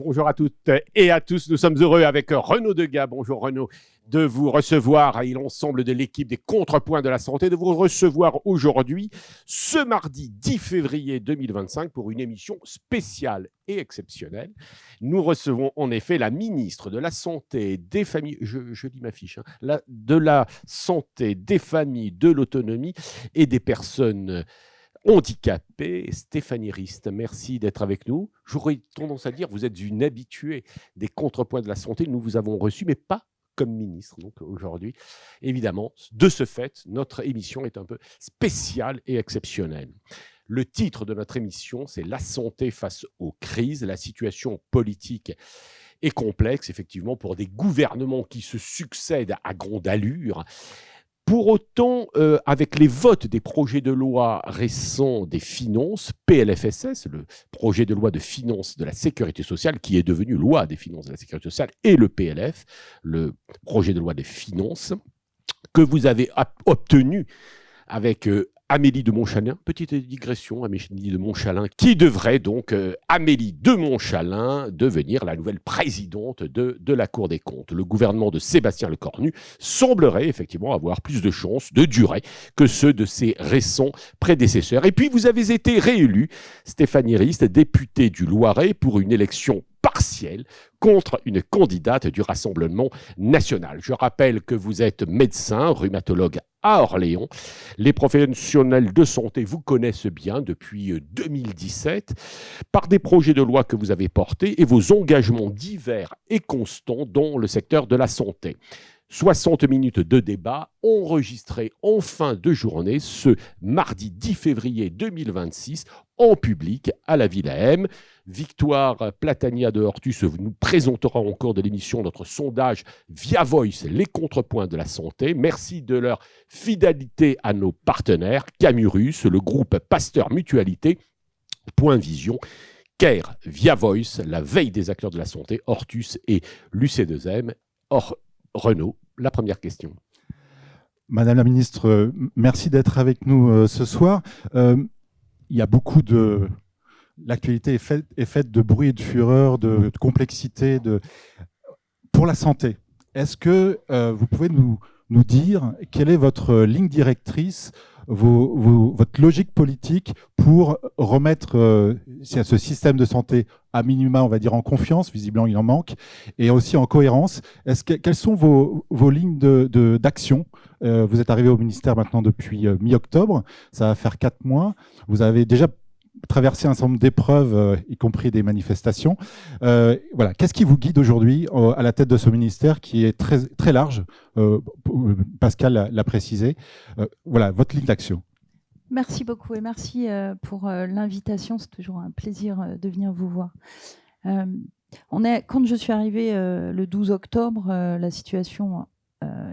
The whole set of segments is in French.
Bonjour à toutes et à tous. Nous sommes heureux avec Renaud Degas. Bonjour Renaud, de vous recevoir et l'ensemble de l'équipe des Contrepoints de la Santé, de vous recevoir aujourd'hui, ce mardi 10 février 2025, pour une émission spéciale et exceptionnelle. Nous recevons en effet la ministre de la Santé, des Familles, je lis ma fiche, de la Santé, des Familles, de l'Autonomie et des Personnes handicapée, Stéphanie Rist. Merci d'être avec nous. J'aurais tendance à dire, vous êtes une habituée des Contrepoints de la Santé. Nous vous avons reçu, mais pas comme ministre. Donc aujourd'hui, évidemment, de ce fait, notre émission est un peu spéciale et exceptionnelle. Le titre de notre émission, c'est « La santé face aux crises ». La situation politique est complexe, effectivement, pour des gouvernements qui se succèdent à grande allure. Pour autant, avec les votes des projets de loi récents des finances, PLFSS, le projet de loi de finances de la sécurité sociale, qui est devenu loi des finances de la sécurité sociale, et le PLF, le projet de loi des finances, que vous avez obtenu avec Amélie de Montchalin, petite digression, Amélie de Montchalin, qui devrait donc, Amélie de Montchalin, devenir la nouvelle présidente de la Cour des comptes. Le gouvernement de Sébastien Lecornu semblerait effectivement avoir plus de chances de durer que ceux de ses récents prédécesseurs. Et puis vous avez été réélu, Stéphanie Rist, députée du Loiret, pour une élection partielle contre une candidate du Rassemblement national. Je rappelle que vous êtes médecin, rhumatologue à Orléans. Les professionnels de santé vous connaissent bien depuis 2017 par des projets de loi que vous avez portés et vos engagements divers et constants dans le secteur de la santé. 60 minutes de débat enregistrés en fin de journée ce mardi 10 février 2026 en public à la Villa M. Victoire Platania de Hortus nous présentera en cours de l'émission notre sondage via Voice, les contrepoints de la santé. Merci de leur fidélité à nos partenaires, Camurus, le groupe Pasteur Mutualité, Point Vision, CARE, via Voice, la veille des acteurs de la santé, Hortus et l'UC2M. Renaud, la première question. Madame la ministre, merci d'être avec nous ce soir. Il y a beaucoup de... L'actualité est faite de bruit et de fureur, de complexité. Pour la santé, est-ce que vous pouvez nous dire quelle est votre ligne directrice, votre logique politique pour remettre ce système de santé à minima, on va dire, en confiance, visiblement il en manque, et aussi en cohérence. Quelles sont vos lignes d'action? Vous êtes arrivé au ministère maintenant depuis mi-octobre, ça va faire 4 mois. Vous avez déjà traverser un certain nombre d'épreuves, y compris des manifestations. Voilà. Qu'est-ce qui vous guide aujourd'hui à la tête de ce ministère qui est très, très large? Pascal l'a précisé. Voilà, votre ligne d'action. Merci beaucoup et merci pour l'invitation. C'est toujours un plaisir de venir vous voir. Quand je suis arrivée le 12 octobre, la situation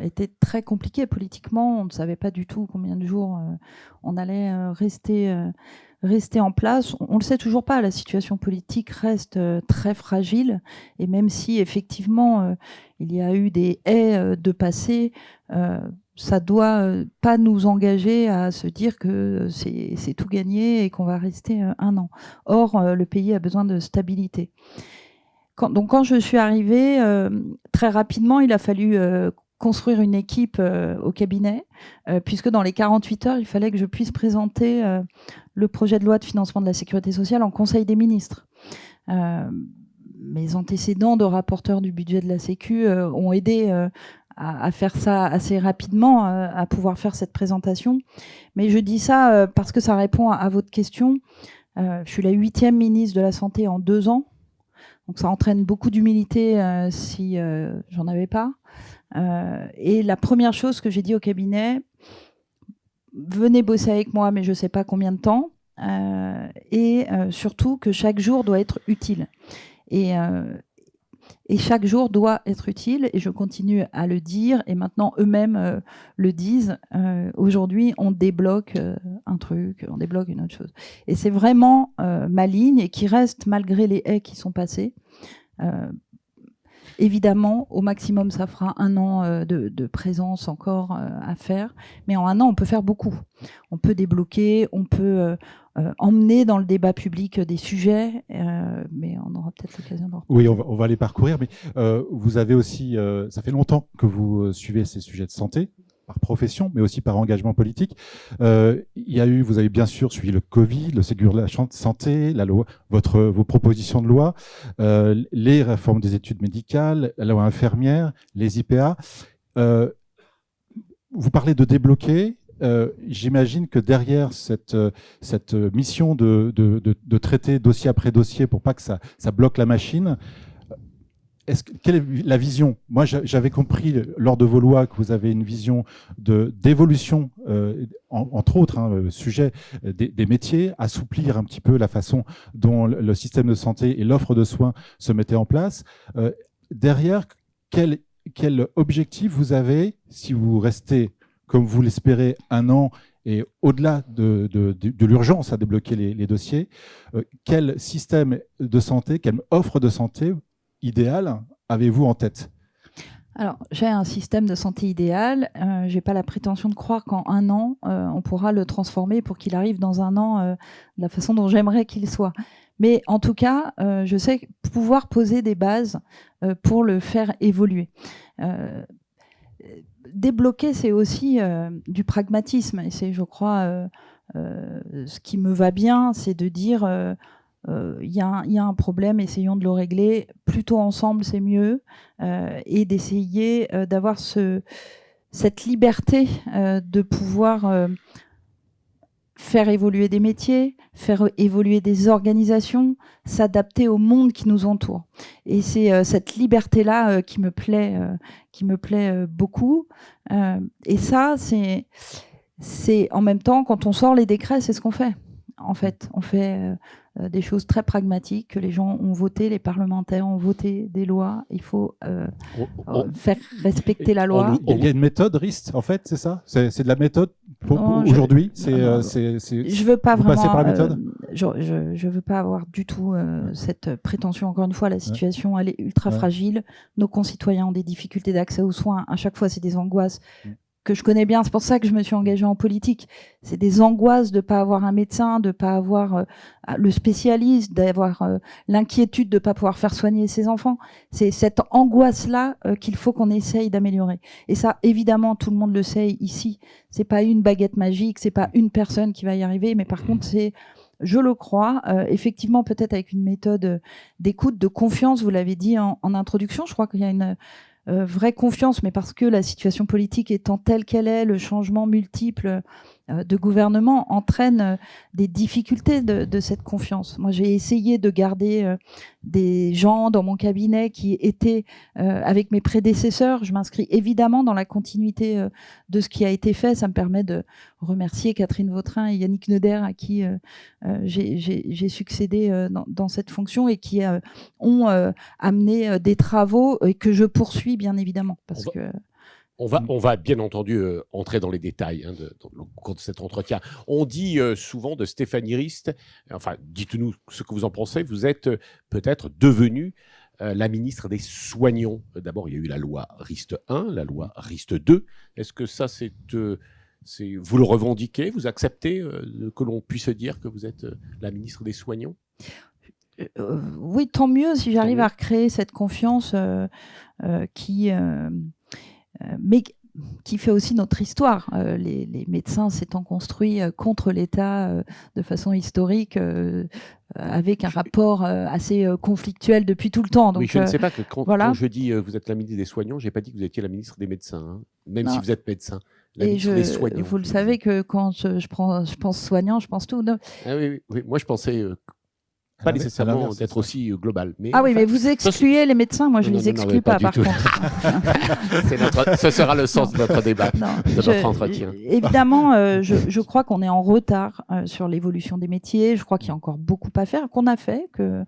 était très compliquée politiquement. On ne savait pas du tout combien de jours on allait rester en place. On ne le sait toujours pas, la situation politique reste très fragile, et même si effectivement il y a eu des haies de passé, ça doit pas nous engager à se dire que c'est tout gagné et qu'on va rester 1 an. Or, le pays a besoin de stabilité. Quand je suis arrivée, très rapidement, il a fallu construire une équipe au cabinet, puisque dans les 48 heures, il fallait que je puisse présenter le projet de loi de financement de la sécurité sociale en Conseil des ministres. Mes antécédents de rapporteurs du budget de la Sécu ont aidé à faire ça assez rapidement, à pouvoir faire cette présentation. Mais je dis ça parce que ça répond à votre question. Je suis la 8e ministre de la Santé en 2 ans. Donc ça entraîne beaucoup d'humilité si j'en avais pas. Et la première chose que j'ai dit au cabinet, venez bosser avec moi, mais je ne sais pas combien de temps, et surtout que chaque jour doit être utile. Et chaque jour doit être utile, et je continue à le dire, et maintenant eux-mêmes le disent. Aujourd'hui, on débloque un truc, on débloque une autre chose. Et c'est vraiment ma ligne, et qui reste malgré les haies qui sont passées. évidemment, au maximum, ça fera 1 an de présence encore à faire. Mais en 1 an, on peut faire beaucoup. On peut débloquer, on peut emmener dans le débat public des sujets, mais on aura peut-être l'occasion d'en reparler. Oui, on va les parcourir, mais vous avez aussi, ça fait longtemps que vous suivez ces sujets de santé, par profession, mais aussi par engagement politique. Vous avez bien sûr suivi le Covid, le Ségur de la santé, la loi, vos propositions de loi, les réformes des études médicales, la loi infirmière, les IPA. Vous parlez de débloquer. J'imagine que derrière cette mission de traiter dossier après dossier pour pas que ça bloque la machine, quelle est la vision? Moi, j'avais compris lors de vos lois que vous avez une vision d'évolution, entre autres, sujet des métiers, assouplir un petit peu la façon dont le système de santé et l'offre de soins se mettaient en place. Derrière, quel objectif vous avez si vous restez, comme vous l'espérez, 1 an et au-delà de l'urgence à débloquer les dossiers, quel système de santé, quelle offre de santé idéale avez-vous en tête? Alors, j'ai un système de santé idéal. Je n'ai pas la prétention de croire qu'en 1 an, on pourra le transformer pour qu'il arrive dans 1 an de la façon dont j'aimerais qu'il soit. Mais en tout cas, je sais pouvoir poser des bases pour le faire évoluer. Débloquer, c'est aussi du pragmatisme. Et c'est, je crois, ce qui me va bien, c'est de dire il y a un problème, essayons de le régler. Plutôt ensemble, c'est mieux. Et d'essayer d'avoir cette liberté de pouvoir faire évoluer des métiers, faire évoluer des organisations, s'adapter au monde qui nous entoure. Et c'est cette liberté-là qui me plaît beaucoup. Et ça, c'est en même temps, quand on sort les décrets, c'est ce qu'on fait. En fait, on fait des choses très pragmatiques que les gens ont voté, les parlementaires ont voté des lois. Il faut faire respecter la loi. Il y a une méthode RIST, en fait, c'est ça? C'est de la méthode aujourd'hui? Je veux pas vous vraiment. Passez par la méthode je veux pas avoir du tout cette prétention. Encore une fois, la situation elle est ultra fragile. Nos concitoyens ont des difficultés d'accès aux soins. À chaque fois, c'est des angoisses que je connais bien. C'est pour ça que je me suis engagée en politique. C'est des angoisses de ne pas avoir un médecin, de ne pas avoir le spécialiste, d'avoir l'inquiétude de ne pas pouvoir faire soigner ses enfants. C'est cette angoisse-là qu'il faut qu'on essaye d'améliorer. Et ça, évidemment, tout le monde le sait ici. C'est pas une baguette magique, c'est pas une personne qui va y arriver, mais par contre, c'est, je le crois, effectivement, peut-être avec une méthode d'écoute, de confiance, vous l'avez dit en introduction, je crois qu'il y a une vraie confiance, mais parce que la situation politique étant telle qu'elle est, le changement multiple de gouvernement entraîne des difficultés de cette confiance. Moi, j'ai essayé de garder des gens dans mon cabinet qui étaient avec mes prédécesseurs. Je m'inscris évidemment dans la continuité de ce qui a été fait. Ça me permet de remercier Catherine Vautrin et Yannick Neuder à qui j'ai succédé dans cette fonction et qui ont amené des travaux et que je poursuis bien évidemment. Parce que on va bien entendu entrer dans les détails au cours de cet entretien. On dit souvent de Stéphanie Rist, enfin, dites-nous ce que vous en pensez, vous êtes peut-être devenue la ministre des Soignants. D'abord, il y a eu la loi Rist 1, la loi Rist 2. Est-ce que ça, vous le revendiquez, vous acceptez que l'on puisse dire que vous êtes la ministre des Soignants? Oui, tant mieux si j'arrive à recréer cette confiance mais qui fait aussi notre histoire. Les médecins s'étant construits contre l'État de façon historique, avec un rapport assez conflictuel depuis tout le temps. Donc, oui, je ne sais pas que quand je dis vous êtes la ministre des Soignants, je n'ai pas dit que vous étiez la ministre des médecins, hein, même si vous êtes médecin. La ministre des Soignants. Vous le savez que quand je pense soignant, je pense tout. Ah oui, moi je pensais... pas nécessairement d'être aussi global. Mais, oui, mais vous excluez les médecins, moi je ne les exclue pas par contre. Ce sera le sens de notre débat, de notre entretien. Évidemment, je crois qu'on est en retard sur l'évolution des métiers, je crois qu'il y a encore beaucoup à faire, qu'on a fait, que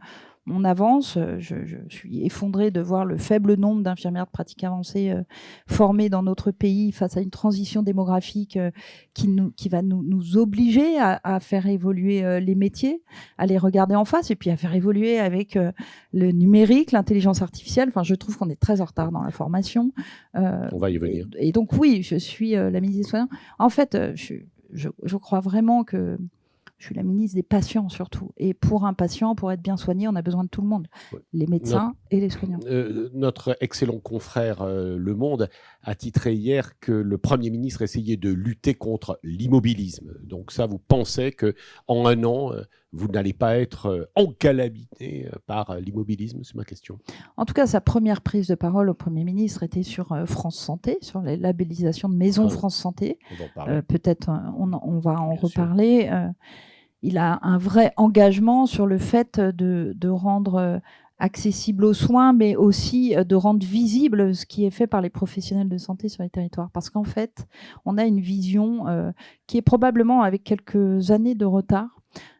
on avance. Je suis effondrée de voir le faible nombre d'infirmières de pratique avancée formées dans notre pays face à une transition démographique qui va nous obliger à faire évoluer les métiers, à les regarder en face et puis à faire évoluer avec le numérique, l'intelligence artificielle. Enfin, je trouve qu'on est très en retard dans la formation. On va y venir. Et donc oui, je suis la ministre des Soignants. En fait, je crois vraiment que je suis la ministre des patients surtout. Et pour un patient, pour être bien soigné, on a besoin de tout le monde, les médecins et les soignants. Notre excellent confrère Le Monde a titré hier que le Premier ministre essayait de lutter contre l'immobilisme. Donc ça, vous pensez qu'en un an, vous n'allez pas être encalaminé par l'immobilisme? C'est ma question. En tout cas, sa première prise de parole au Premier ministre était sur France Santé, sur les labellisations de maisons France Santé. Peut-être on va en reparler. Il a un vrai engagement sur le fait de rendre accessible aux soins, mais aussi de rendre visible ce qui est fait par les professionnels de santé sur les territoires. Parce qu'en fait, on a une vision qui est probablement avec quelques années de retard.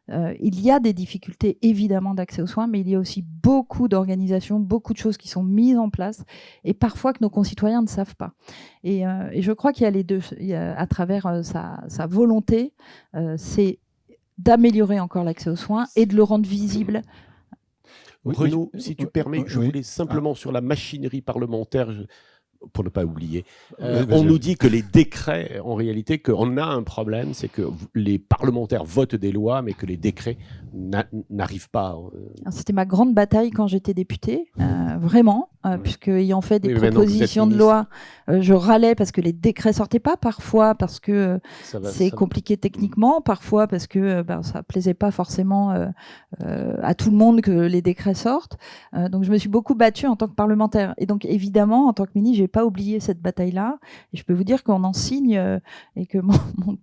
Il y a des difficultés évidemment d'accès aux soins, mais il y a aussi beaucoup d'organisations, beaucoup de choses qui sont mises en place et parfois que nos concitoyens ne savent pas. Et je crois qu'il y a les deux. À travers sa volonté, c'est d'améliorer encore l'accès aux soins et de le rendre visible. Renaud, si tu permets, je voulais simplement sur la machinerie parlementaire, pour ne pas oublier, on nous dit que les décrets, en réalité, qu'on a un problème, c'est que les parlementaires votent des lois, mais que les décrets n'arrivent pas. C'était ma grande bataille quand j'étais députée, vraiment, puisque ayant fait des propositions de loi, je râlais parce que les décrets sortaient pas, parfois parce que c'est compliqué techniquement, parfois parce que ça plaisait pas forcément à tout le monde que les décrets sortent. Donc je me suis beaucoup battue en tant que parlementaire. Et donc évidemment, en tant que ministre, j'ai pas oublié cette bataille-là. Et je peux vous dire qu'on en signe et que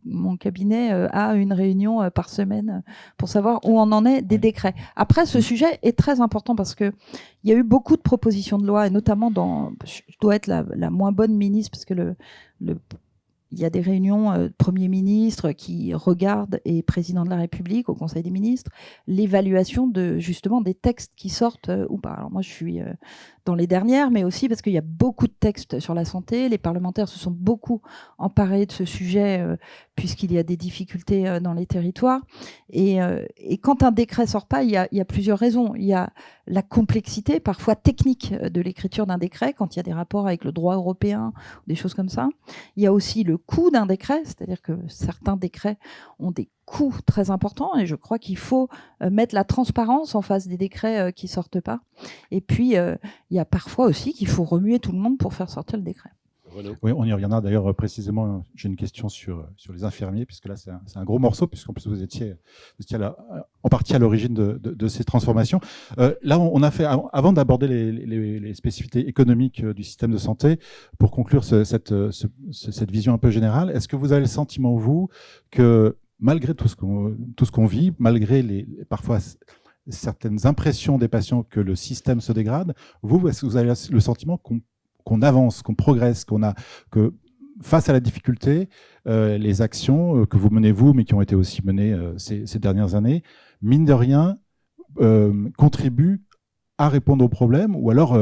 mon cabinet a une réunion par semaine pour savoir où on en est des décrets. Après, ce sujet est très important parce que il y a eu beaucoup de propositions de loi et notamment je dois être la moins bonne ministre parce que il y a des réunions Premier ministre qui regardent et président de la République au Conseil des ministres l'évaluation justement des textes qui sortent ou pas. Alors moi je suis dans les dernières, mais aussi parce qu'il y a beaucoup de textes sur la santé. Les parlementaires se sont beaucoup emparés de ce sujet puisqu'il y a des difficultés dans les territoires. Et quand un décret sort pas, il y a plusieurs raisons. Il y a la complexité, parfois technique, de l'écriture d'un décret, quand il y a des rapports avec le droit européen, des choses comme ça. Il y a aussi le coût d'un décret, c'est-à-dire que certains décrets ont des coûts très importants et je crois qu'il faut mettre la transparence en face des décrets qui sortent pas. Et puis, il y a parfois aussi qu'il faut remuer tout le monde pour faire sortir le décret. Oui, on y reviendra d'ailleurs précisément. J'ai une question sur les infirmiers, puisque là, c'est un gros morceau, puisqu'en plus, vous étiez en partie à l'origine de ces transformations. Là, on a fait, avant d'aborder les spécificités économiques du système de santé, pour conclure cette vision un peu générale, est-ce que vous avez le sentiment, vous, que malgré tout ce qu'on vit, malgré parfois certaines impressions des patients que le système se dégrade, est-ce que vous avez le sentiment qu'on avance, qu'on progresse, que face à la difficulté, les actions que vous menez vous, mais qui ont été aussi menées ces dernières années, mine de rien, contribuent à répondre aux problèmes, ou alors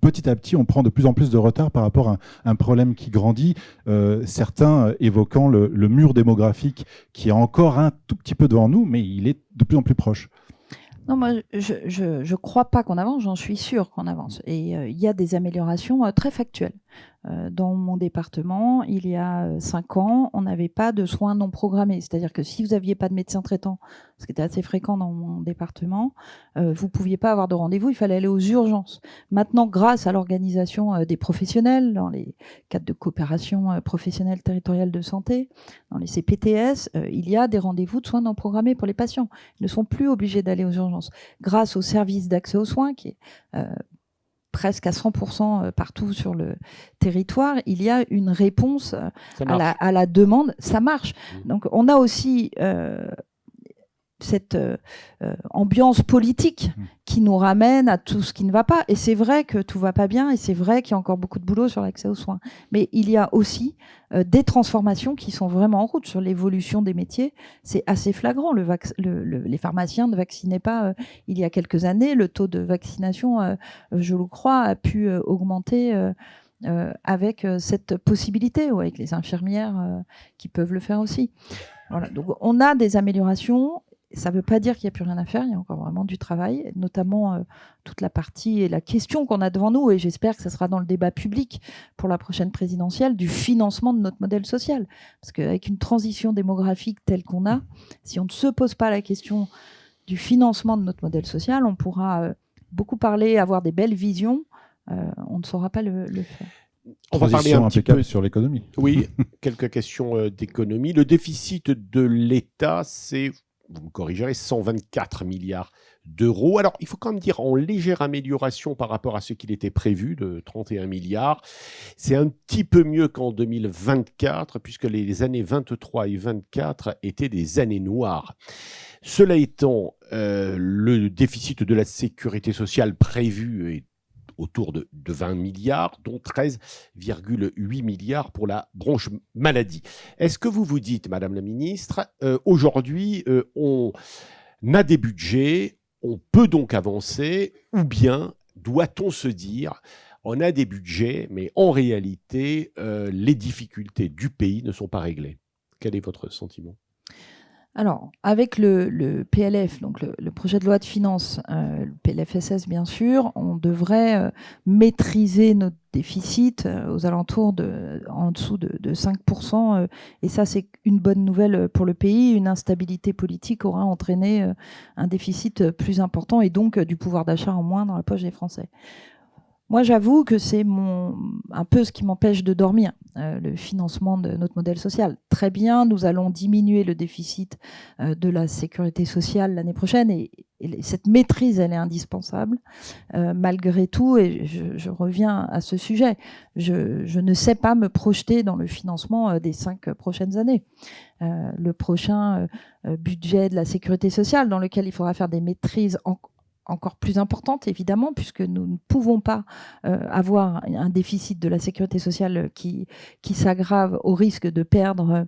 petit à petit, on prend de plus en plus de retard par rapport à un problème qui grandit, certains évoquant le mur démographique qui est encore un tout petit peu devant nous, mais il est de plus en plus proche. Non, moi, je crois pas qu'on avance, j'en suis sûre qu'on avance. Et il y a des améliorations très factuelles. Dans mon département, il y a 5 ans, on n'avait pas de soins non programmés. C'est-à-dire que si vous n'aviez pas de médecin traitant, ce qui était assez fréquent dans mon département, vous ne pouviez pas avoir de rendez-vous, il fallait aller aux urgences. Maintenant, grâce à l'organisation des professionnels, dans les cadres de coopération professionnelle territoriale de santé, dans les CPTS, il y a des rendez-vous de soins non programmés pour les patients. Ils ne sont plus obligés d'aller aux urgences. Grâce au service d'accès aux soins, qui est presque à 100% partout sur le territoire, il y a une réponse à la demande. Ça marche. Donc on a aussi cette ambiance politique qui nous ramène à tout ce qui ne va pas. Et c'est vrai que tout va pas bien, et c'est vrai qu'il y a encore beaucoup de boulot sur l'accès aux soins. Mais il y a aussi des transformations qui sont vraiment en route sur l'évolution des métiers. C'est assez flagrant. Les pharmaciens ne vaccinaient pas il y a quelques années. Le taux de vaccination, je le crois, a pu augmenter avec cette possibilité, ou avec les infirmières qui peuvent le faire aussi. Voilà. Donc on a des améliorations. Ça ne veut pas dire qu'il n'y a plus rien à faire, il y a encore vraiment du travail, notamment toute la partie et la question qu'on a devant nous, et j'espère que ça sera dans le débat public pour la prochaine présidentielle, du financement de notre modèle social. Parce qu'avec une transition démographique telle qu'on a, si on ne se pose pas la question du financement de notre modèle social, on pourra beaucoup parler, avoir des belles visions, on ne saura pas le faire. On va parler un petit peu sur l'économie. Oui, quelques questions d'économie. Le déficit de l'État, c'est, vous me corrigerez, 124 milliards d'euros. Alors, il faut quand même dire en légère amélioration par rapport à ce qu'il était prévu, de 31 milliards. C'est un petit peu mieux qu'en 2024, puisque les années 23 et 24 étaient des années noires. Cela étant, le déficit de la sécurité sociale prévu est autour de 20 milliards, dont 13,8 milliards pour la branche maladie. Est-ce que vous vous dites, Madame la Ministre, aujourd'hui, on a des budgets, on peut donc avancer, ou bien doit-on se dire, on a des budgets, mais en réalité, les difficultés du pays ne sont pas réglées? Quel est votre sentiment ? Alors, avec le PLF, donc le projet de loi de finances, le PLFSS bien sûr, on devrait maîtriser notre déficit aux alentours en dessous de 5%. Et ça, c'est une bonne nouvelle pour le pays. Une instabilité politique aura entraîné un déficit plus important et donc du pouvoir d'achat en moins dans la poche des Français. Moi, j'avoue que c'est un peu ce qui m'empêche de dormir, le financement de notre modèle social. Très bien, nous allons diminuer le déficit de la sécurité sociale l'année prochaine et cette maîtrise, elle est indispensable. Malgré tout, et je reviens à ce sujet, je ne sais pas me projeter dans le financement des 5 prochaines années. Le prochain budget de la sécurité sociale, dans lequel il faudra faire des maîtrises encore plus importante, évidemment, puisque nous ne pouvons pas avoir un déficit de la sécurité sociale qui s'aggrave au risque de perdre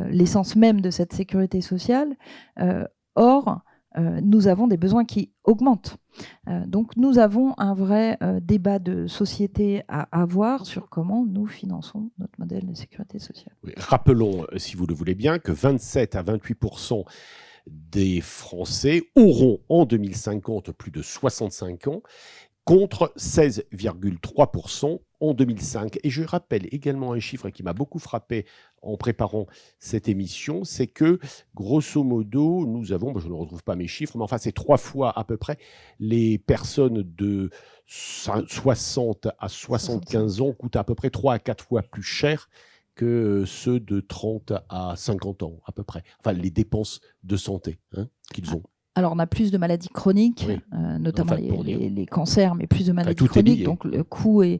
l'essence même de cette sécurité sociale. Or, nous avons des besoins qui augmentent. Donc, nous avons un vrai débat de société à avoir sur comment nous finançons notre modèle de sécurité sociale. Oui, rappelons, si vous le voulez bien, que 27 à 28% des Français auront en 2050 plus de 65 ans, contre 16,3% en 2005. Et je rappelle également un chiffre qui m'a beaucoup frappé en préparant cette émission, c'est que, grosso modo, nous avons, je ne retrouve pas mes chiffres, mais enfin, c'est 3 fois à peu près, les personnes de 60 à 75 ans coûtent à peu près 3 à 4 fois plus cher que ceux de 30 à 50 ans, à peu près. Enfin, les dépenses de santé qu'ils ont. Alors, on a plus de maladies chroniques, oui. Notamment les cancers, mais plus de maladies chroniques. Donc, le coût est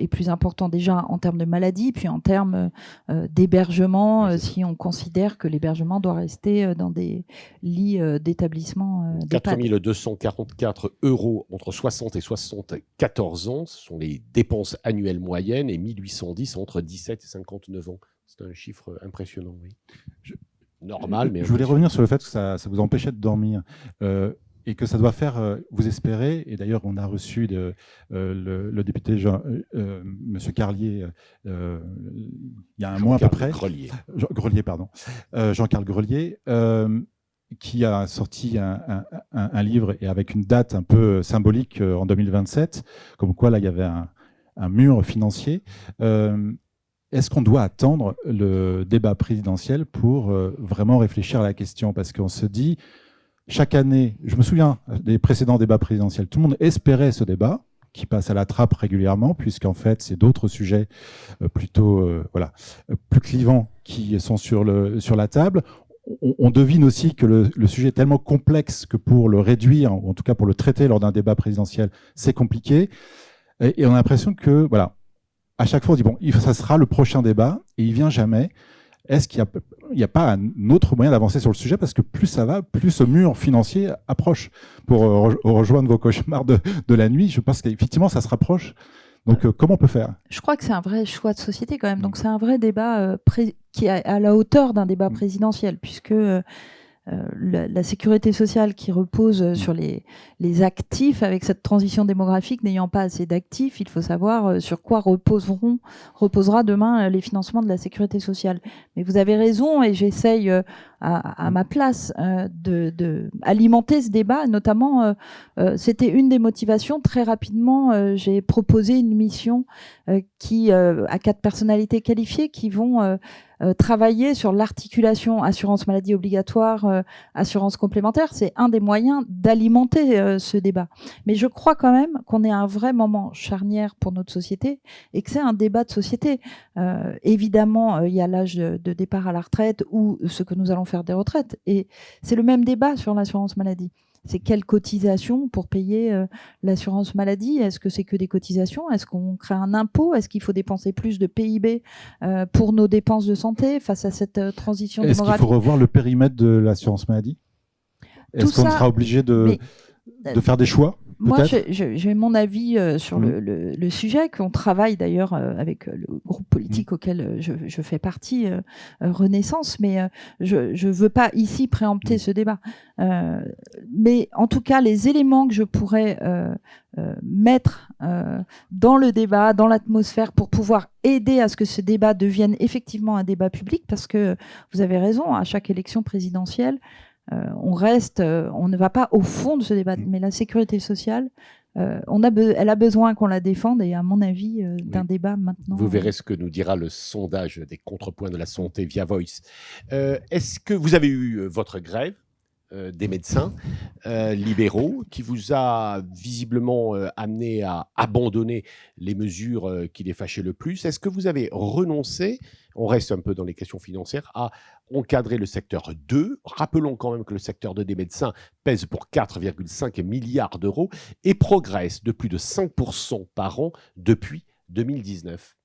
plus important déjà en termes de maladies, puis en termes d'hébergement, si on considère que l'hébergement doit rester dans des lits d'établissement. 4 244 € entre 60 et 74 ans, ce sont les dépenses annuelles moyennes, et 1810 entre 17 et 59 ans. C'est un chiffre impressionnant, oui. Normal, mais je voulais revenir sur le fait que ça vous empêchait de dormir et que ça doit faire vous espérer. Et d'ailleurs, on a reçu le député Monsieur Carlier il y a un mois à peu près. Grelier, pardon. Jean-Carl Grelier, qui a sorti un livre et avec une date un peu symbolique en 2027, comme quoi là il y avait un mur financier. Est-ce qu'on doit attendre le débat présidentiel pour vraiment réfléchir à la question? Parce qu'on se dit, chaque année, je me souviens des précédents débats présidentiels, tout le monde espérait ce débat, qui passe à la trappe régulièrement, puisqu'en fait, c'est d'autres sujets plutôt plus clivants qui sont sur la table. On devine aussi que le sujet est tellement complexe que pour le réduire, ou en tout cas pour le traiter lors d'un débat présidentiel, c'est compliqué. Et on a l'impression que, voilà, à chaque fois, on dit, bon, ça sera le prochain débat, et il vient jamais. Est-ce qu'il n'y a pas un autre moyen d'avancer sur le sujet? Parce que plus ça va, plus ce mur financier approche. Pour rejoindre vos cauchemars de la nuit, je pense qu'effectivement, ça se rapproche. Donc, comment on peut faire? Je crois que c'est un vrai choix de société quand même. Donc, c'est un vrai débat qui est à la hauteur d'un débat présidentiel, puisque la sécurité sociale qui repose sur les actifs, avec cette transition démographique n'ayant pas assez d'actifs, il faut savoir sur quoi reposera demain les financements de la sécurité sociale. Mais vous avez raison, et j'essaye à ma place de alimenter ce débat. Notamment, c'était une des motivations. Très rapidement, j'ai proposé une mission qui a 4 personnalités qualifiées qui vont travailler sur l'articulation assurance maladie obligatoire, assurance complémentaire. C'est un des moyens d'alimenter ce débat. Mais je crois quand même qu'on est à un vrai moment charnière pour notre société et que c'est un débat de société. Évidemment, il y a l'âge de départ à la retraite ou ce que nous allons faire des retraites. Et c'est le même débat sur l'assurance maladie. C'est quelle cotisation pour payer l'assurance maladie? Est-ce que c'est que des cotisations? Est-ce qu'on crée un impôt? Est-ce qu'il faut dépenser plus de PIB pour nos dépenses de santé face à cette transition démographique? Est-ce qu'il faut revoir le périmètre de l'assurance maladie? Est-ce qu'on sera obligé de faire des choix? Moi, j'ai mon avis sur le sujet, qu'on travaille d'ailleurs avec le groupe politique auquel je fais partie, Renaissance, mais je ne veux pas ici préempter ce débat. Mais en tout cas, les éléments que je pourrais mettre dans le débat, dans l'atmosphère, pour pouvoir aider à ce que ce débat devienne effectivement un débat public, parce que vous avez raison, à chaque élection présidentielle, on ne va pas au fond de ce débat, mais la sécurité sociale, elle a besoin qu'on la défende, et à mon avis, d'un débat maintenant. Vous verrez ce que nous dira le sondage des contrepoints de la santé via Voice. Est-ce que vous avez eu votre grève des médecins libéraux qui vous a visiblement amené à abandonner les mesures qui les fâchaient le plus? Est-ce que vous avez renoncé, on reste un peu dans les questions financières, à encadrer le secteur 2? Rappelons quand même que le secteur 2 des médecins pèse pour 4,5 milliards d'euros et progresse de plus de 5% par an depuis 2019.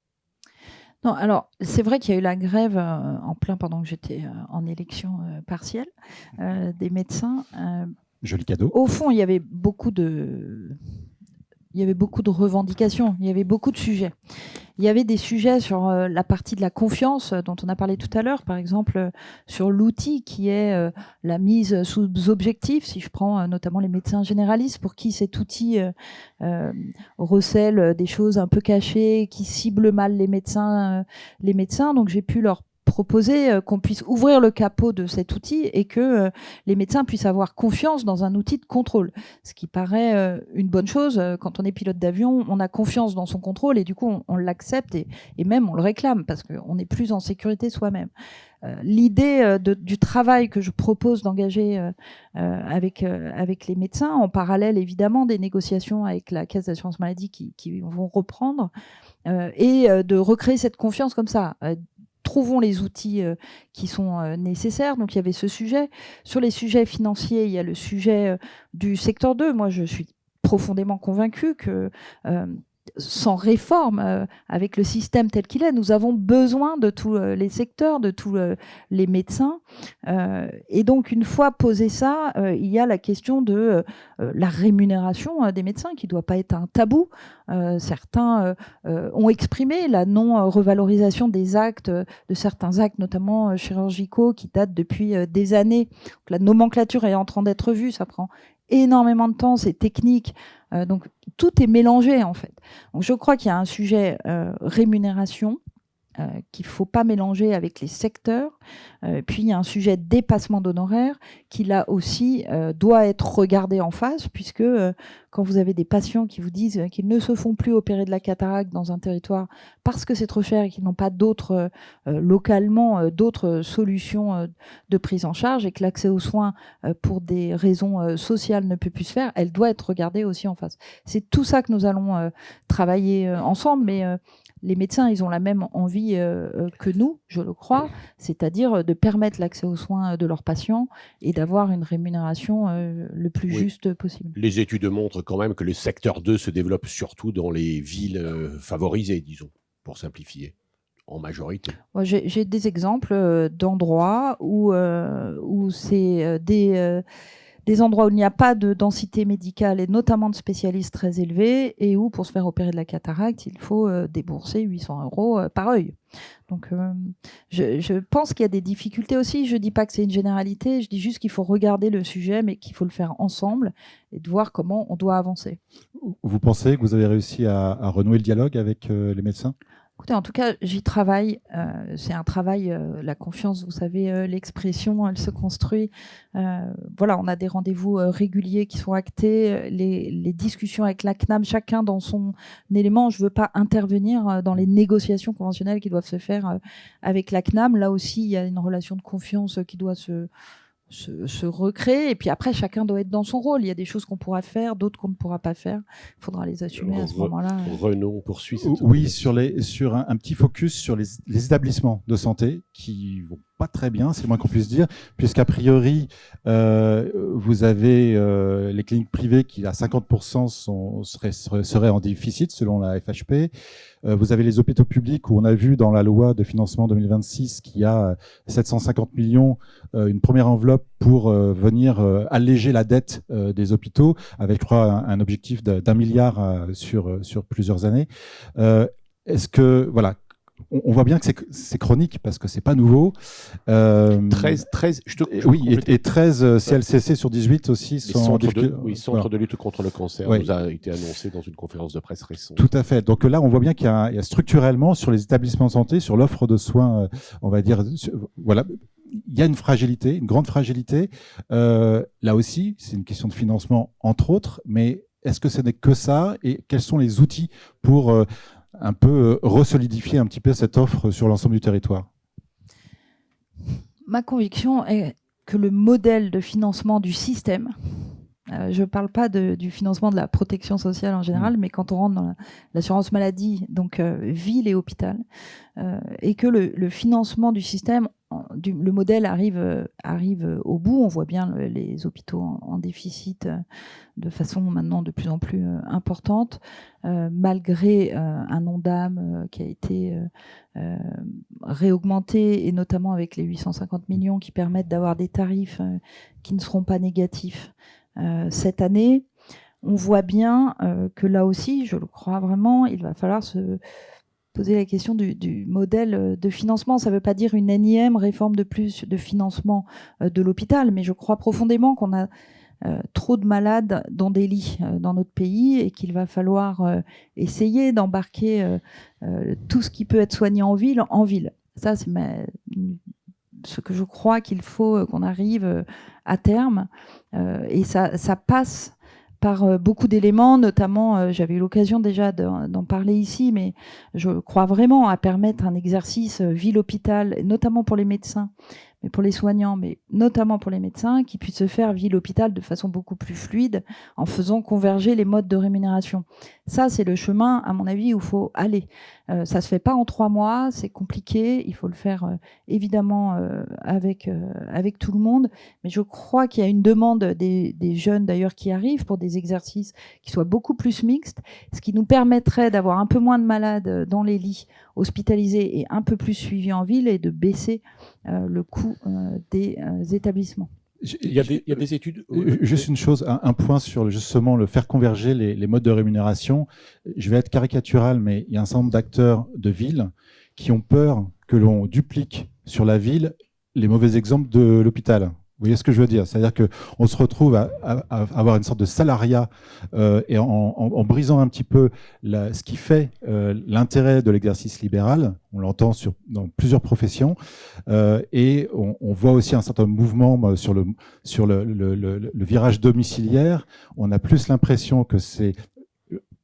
Non, alors c'est vrai qu'il y a eu la grève en plein pendant que j'étais en élection partielle des médecins. Joli cadeau. Au fond, il y avait beaucoup de revendications, il y avait beaucoup de sujets. Il y avait des sujets sur la partie de la confiance dont on a parlé tout à l'heure, par exemple sur l'outil qui est la mise sous objectif. Si je prends notamment les médecins généralistes, pour qui cet outil recèle des choses un peu cachées, qui cible mal les médecins. Donc j'ai pu leur proposer qu'on puisse ouvrir le capot de cet outil et que les médecins puissent avoir confiance dans un outil de contrôle. Ce qui paraît une bonne chose. Quand on est pilote d'avion, on a confiance dans son contrôle et du coup, on l'accepte et même on le réclame parce qu'on est plus en sécurité soi-même. L'idée du travail que je propose d'engager avec les médecins, en parallèle évidemment des négociations avec la Caisse d'assurance maladie qui vont reprendre, et de recréer cette confiance comme ça. Trouvons les outils qui sont nécessaires. Donc il y avait ce sujet. Sur les sujets financiers, il y a le sujet du secteur 2. Moi, je suis profondément convaincue que sans réforme, avec le système tel qu'il est, nous avons besoin de tous les secteurs, de tous les médecins. Et donc, une fois posé ça, il y a la question de la rémunération des médecins, qui ne doit pas être un tabou. Certains ont exprimé la non-revalorisation des actes, de certains actes, notamment chirurgicaux, qui datent depuis des années. Donc, la nomenclature est en train d'être vue, ça prend énormément de temps, c'est technique. Donc, tout est mélangé, en fait. Donc, je crois qu'il y a un sujet rémunération qu'il ne faut pas mélanger avec les secteurs. Puis, il y a un sujet dépassement d'honoraires qui, là aussi, doit être regardé en face, puisque quand vous avez des patients qui vous disent qu'ils ne se font plus opérer de la cataracte dans un territoire parce que c'est trop cher et qu'ils n'ont pas localement d'autres solutions de prise en charge, et que l'accès aux soins pour des raisons sociales ne peut plus se faire, elle doit être regardée aussi en face. C'est tout ça que nous allons travailler ensemble, mais les médecins, ils ont la même envie que nous, je le crois, c'est-à-dire de permettre l'accès aux soins de leurs patients et d'avoir une rémunération le plus juste possible. Les études montrent quand même que le secteur 2 se développe surtout dans les villes favorisées, disons, pour simplifier. en majorité. Moi, j'ai des exemples d'endroits où c'est des endroits où il n'y a pas de densité médicale et notamment de spécialistes très élevés et où pour se faire opérer de la cataracte, il faut débourser 800 € par œil. Donc je pense qu'il y a des difficultés aussi. Je ne dis pas que c'est une généralité, je dis juste qu'il faut regarder le sujet mais qu'il faut le faire ensemble et de voir comment on doit avancer. Vous pensez que vous avez réussi à renouer le dialogue avec les médecins ? Écoutez, en tout cas, j'y travaille. C'est un travail, la confiance, vous savez, l'expression, elle se construit. Voilà, on a des rendez-vous réguliers qui sont actés, les discussions avec la CNAM, chacun dans son élément. Je ne veux pas intervenir dans les négociations conventionnelles qui doivent se faire avec la CNAM. Là aussi, il y a une relation de confiance qui doit se recréer. Et puis après, chacun doit être dans son rôle. Il y a des choses qu'on pourra faire, d'autres qu'on ne pourra pas faire. Il faudra les assumer à ce moment-là. Renaud, on poursuit. Oui, sur un petit focus sur les établissements de santé qui vont pas très bien, c'est le moins qu'on puisse dire, puisqu'a priori, vous avez les cliniques privées qui, à 50%, seraient en déficit, selon la FHP. Vous avez les hôpitaux publics où on a vu dans la loi de financement 2026 qu'il y a 750 millions, une première enveloppe pour venir alléger la dette des hôpitaux, avec, je crois, un objectif d'1 milliard sur plusieurs années. Est-ce que, voilà, on voit bien que c'est chronique parce que c'est pas nouveau. 13, oui, et 13 CLCC sur 18 aussi sont centre de lutte contre le cancer, oui. nous a été annoncé dans une conférence de presse récente. Tout à fait. Donc là, on voit bien qu'il y a structurellement sur les établissements de santé, sur l'offre de soins, on va dire, voilà, il y a une fragilité, une grande fragilité. Là aussi, c'est une question de financement entre autres, mais est-ce que ce n'est que ça et quels sont les outils pour un peu resolidifier un petit peu cette offre sur l'ensemble du territoire? Ma conviction est que le modèle de financement du système, je ne parle pas du financement de la protection sociale en général, mais quand on rentre dans l'assurance maladie, donc ville et hôpital, et que le financement du système, le modèle arrive au bout. On voit bien les hôpitaux en déficit de façon maintenant de plus en plus importante, malgré un Ondam qui a été réaugmenté, et notamment avec les 850 millions qui permettent d'avoir des tarifs qui ne seront pas négatifs cette année. On voit bien que là aussi, je le crois vraiment, il va falloir se poser la question du modèle de financement. Ça ne veut pas dire une énième réforme de plus de financement de l'hôpital, mais je crois profondément qu'on a trop de malades dans des lits dans notre pays et qu'il va falloir essayer d'embarquer tout ce qui peut être soigné en ville, en ville. Ça, c'est ce que je crois qu'il faut qu'on arrive à terme. Et ça passe par beaucoup d'éléments, notamment, j'avais eu l'occasion déjà d'en parler ici, mais je crois vraiment à permettre un exercice ville-hôpital, notamment pour les médecins, mais pour les soignants, mais notamment pour les médecins, qui puisse se faire ville-hôpital de façon beaucoup plus fluide, en faisant converger les modes de rémunération. Ça, c'est le chemin, à mon avis, où il faut aller. Ça ne se fait pas en 3 mois, c'est compliqué, il faut le faire évidemment avec tout le monde, mais je crois qu'il y a une demande des jeunes d'ailleurs qui arrivent pour des exercices qui soient beaucoup plus mixtes, ce qui nous permettrait d'avoir un peu moins de malades dans les lits hospitalisés et un peu plus suivis en ville et de baisser le coût des établissements. Il y a des études. Juste une chose, un point sur justement le faire converger les modes de rémunération. Je vais être caricatural, mais il y a un certain nombre d'acteurs de ville qui ont peur que l'on duplique sur la ville les mauvais exemples de l'hôpital. Vous voyez ce que je veux dire? C'est-à-dire qu'on se retrouve à avoir une sorte de salariat et en brisant un petit peu ce qui fait l'intérêt de l'exercice libéral. On l'entend dans plusieurs professions et on voit aussi un certain mouvement sur le virage domiciliaire. On a plus l'impression que c'est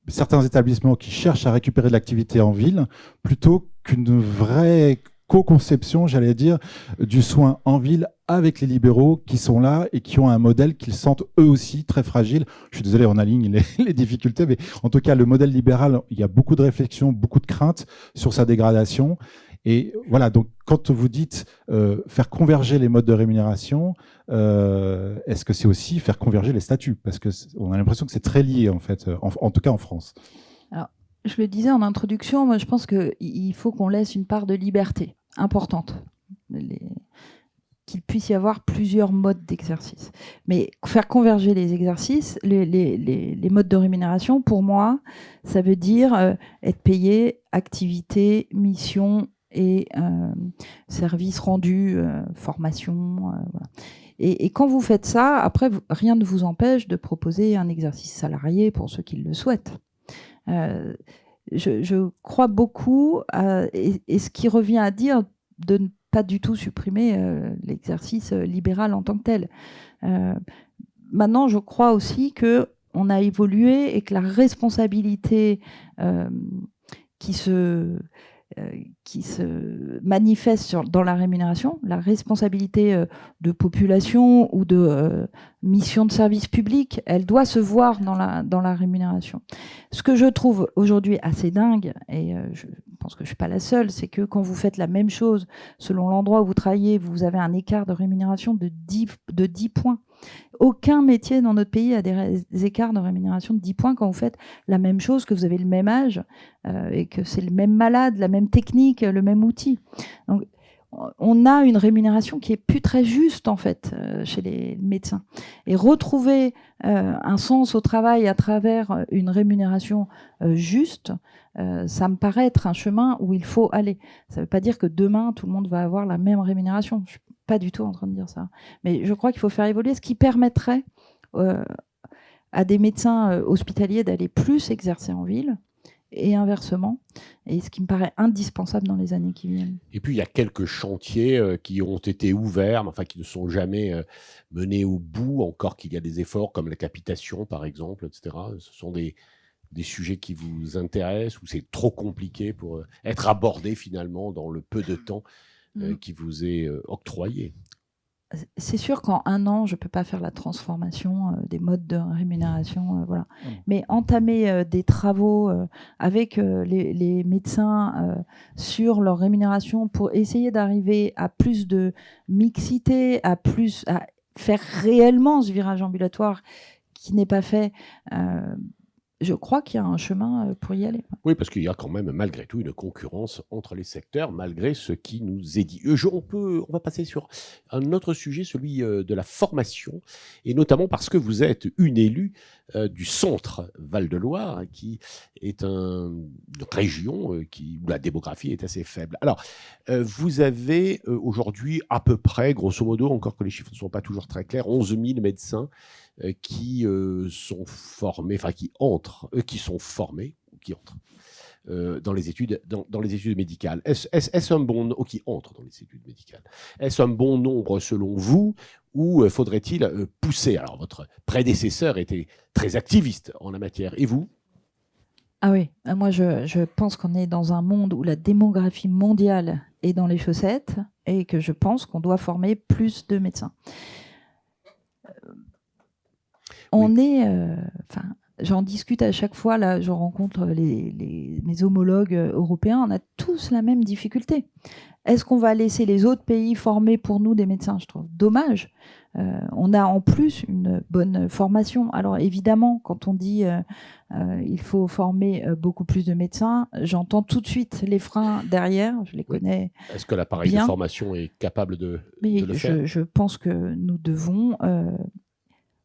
certains établissements qui cherchent à récupérer de l'activité en ville plutôt qu'une vraie co-conception, j'allais dire, du soin en ville avec les libéraux qui sont là et qui ont un modèle qu'ils sentent eux aussi très fragile. Je suis désolé, on aligne les difficultés, mais en tout cas, le modèle libéral, il y a beaucoup de réflexions, beaucoup de craintes sur sa dégradation. Et voilà, donc quand vous dites faire converger les modes de rémunération, est-ce que c'est aussi faire converger les statuts? Parce qu'on a l'impression que c'est très lié, en fait, en tout cas en France. Alors, Je le disais en introduction, moi je pense qu'il faut qu'on laisse une part de liberté importante. Qu'il puisse y avoir plusieurs modes d'exercice. Mais faire converger les exercices, les modes de rémunération, pour moi, ça veut dire être payé, activité, mission et service rendu, formation. Voilà. Et quand vous faites ça, après, rien ne vous empêche de proposer un exercice salarié pour ceux qui le souhaitent. Je crois beaucoup et ce qui revient à dire de ne pas du tout supprimer l'exercice libéral en tant que tel. Maintenant, je crois aussi qu'on a évolué et que la responsabilité qui se manifeste dans la rémunération, la responsabilité de population ou de mission de service public, elle doit se voir dans la rémunération. Ce que je trouve aujourd'hui assez dingue, et je pense que je ne suis pas la seule, c'est que quand vous faites la même chose, selon l'endroit où vous travaillez, vous avez un écart de rémunération de 10 points. Aucun métier dans notre pays a des écarts de rémunération de 10 points quand vous faites la même chose, que vous avez le même âge et que c'est le même malade, la même technique, le même outil. Donc, on a une rémunération qui est plus très juste en fait chez les médecins. Et retrouver un sens au travail à travers une rémunération juste, ça me paraît être un chemin où il faut aller. Ça ne veut pas dire que demain tout le monde va avoir la même rémunération. Je suis pas du tout en train de dire ça. Mais je crois qu'il faut faire évoluer ce qui permettrait à des médecins hospitaliers d'aller plus exercer en ville et inversement, et ce qui me paraît indispensable dans les années qui viennent. Et puis, il y a quelques chantiers qui ont été ouverts, mais enfin qui ne sont jamais menés au bout, encore qu'il y a des efforts comme la capitation, par exemple, etc. Ce sont des sujets qui vous intéressent ou c'est trop compliqué pour être abordé finalement dans le peu de temps qui vous est octroyé? C'est sûr qu'en un an, je ne peux pas faire la transformation des modes de rémunération. Voilà. Mais entamer des travaux avec les médecins sur leur rémunération pour essayer d'arriver à plus de mixité, à faire réellement ce virage ambulatoire qui n'est pas fait. Je crois qu'il y a un chemin pour y aller. Oui, parce qu'il y a quand même malgré tout une concurrence entre les secteurs, malgré ce qui nous est dit. On va passer sur un autre sujet, celui de la formation, et notamment parce que vous êtes une élue du centre Val-de-Loire, qui est une région où la démographie est assez faible. Alors, vous avez aujourd'hui à peu près, grosso modo, encore que les chiffres ne sont pas toujours très clairs, 11 000 médecins qui sont formés, enfin qui sont formés, qui entrent dans les études médicales. Est-ce un bon nombre qui entrent dans les études médicales? Est-ce un bon nombre selon vous, ou faudrait-il pousser? Alors, votre prédécesseur était très activiste en la matière, et vous? Ah oui, moi je pense qu'on est dans un monde où la démographie mondiale est dans les chaussettes et que je pense qu'on doit former plus de médecins. J'en discute à chaque fois, là, je rencontre mes homologues européens, on a tous la même difficulté. Est-ce qu'on va laisser les autres pays former pour nous des médecins? Je trouve dommage. On a en plus une bonne formation. Alors évidemment, quand on dit il faut former beaucoup plus de médecins, j'entends tout de suite les freins derrière, je les connais. Est-ce que l'appareil de formation est capable de le faire? Je pense que nous devons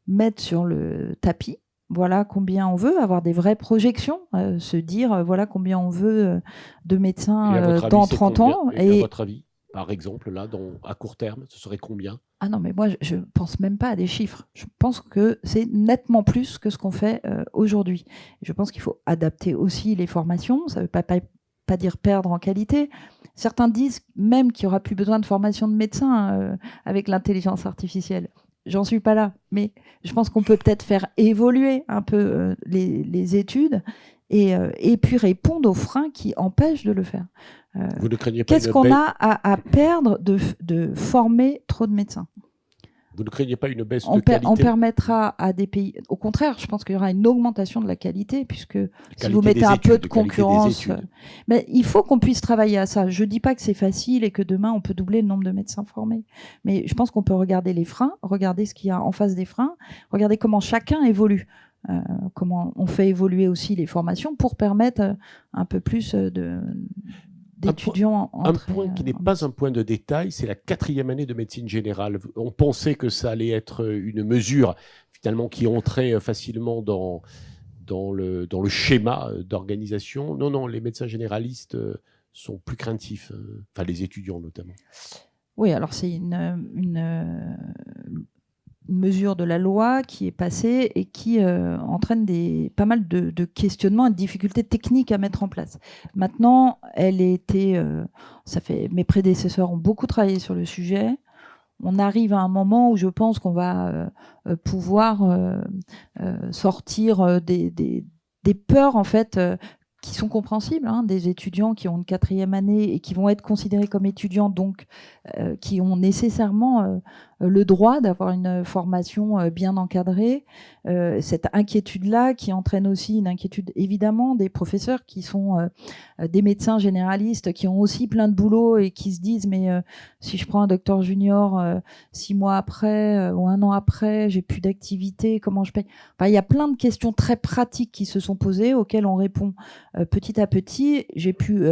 mettre sur le tapis, voilà combien on veut, avoir des vraies projections, se dire voilà combien on veut de médecins dans 30 ans. Et à votre avis, par exemple, là, à court terme, ce serait combien? Ah non, mais moi, je ne pense même pas à des chiffres. Je pense que c'est nettement plus que ce qu'on fait aujourd'hui. Je pense qu'il faut adapter aussi les formations. Ça ne veut pas dire perdre en qualité. Certains disent même qu'il n'y aura plus besoin de formation de médecins avec l'intelligence artificielle. J'en suis pas là, mais je pense qu'on peut peut-être faire évoluer un peu les études et puis répondre aux freins qui empêchent de le faire. Vous ne craignez pas qu'est-ce qu'on a à perdre de former trop de médecins? Vous ne craignez pas une baisse de qualité? On permettra à des pays... Au contraire, je pense qu'il y aura une augmentation de la qualité, puisque si vous mettez un peu de concurrence... Mais il faut qu'on puisse travailler à ça. Je ne dis pas que c'est facile et que demain, on peut doubler le nombre de médecins formés. Mais je pense qu'on peut regarder les freins, regarder ce qu'il y a en face des freins, regarder comment chacun évolue. comment on fait évoluer aussi les formations pour permettre un peu plus d'étudiants un point qui n'est pas un point de détail, c'est la 4e année de médecine générale. On pensait que ça allait être une mesure finalement qui entrait facilement dans le schéma d'organisation. Non, les médecins généralistes sont plus craintifs, enfin les étudiants notamment. Oui, alors c'est une mesure de la loi qui est passée et qui entraîne pas mal de questionnements et de difficultés techniques à mettre en place. Maintenant, mes prédécesseurs ont beaucoup travaillé sur le sujet. On arrive à un moment où je pense qu'on va pouvoir sortir des peurs en fait qui sont compréhensibles, des étudiants qui ont une 4e année et qui vont être considérés comme étudiants, donc qui ont nécessairement le droit d'avoir une formation bien encadrée. Cette inquiétude-là qui entraîne aussi une inquiétude évidemment des professeurs qui sont des médecins généralistes qui ont aussi plein de boulot et qui se disent mais si je prends un docteur junior 6 mois après ou 1 an après, j'ai plus d'activité, comment je paye? Enfin, il y a plein de questions très pratiques qui se sont posées auxquelles on répond petit à petit. J'ai pu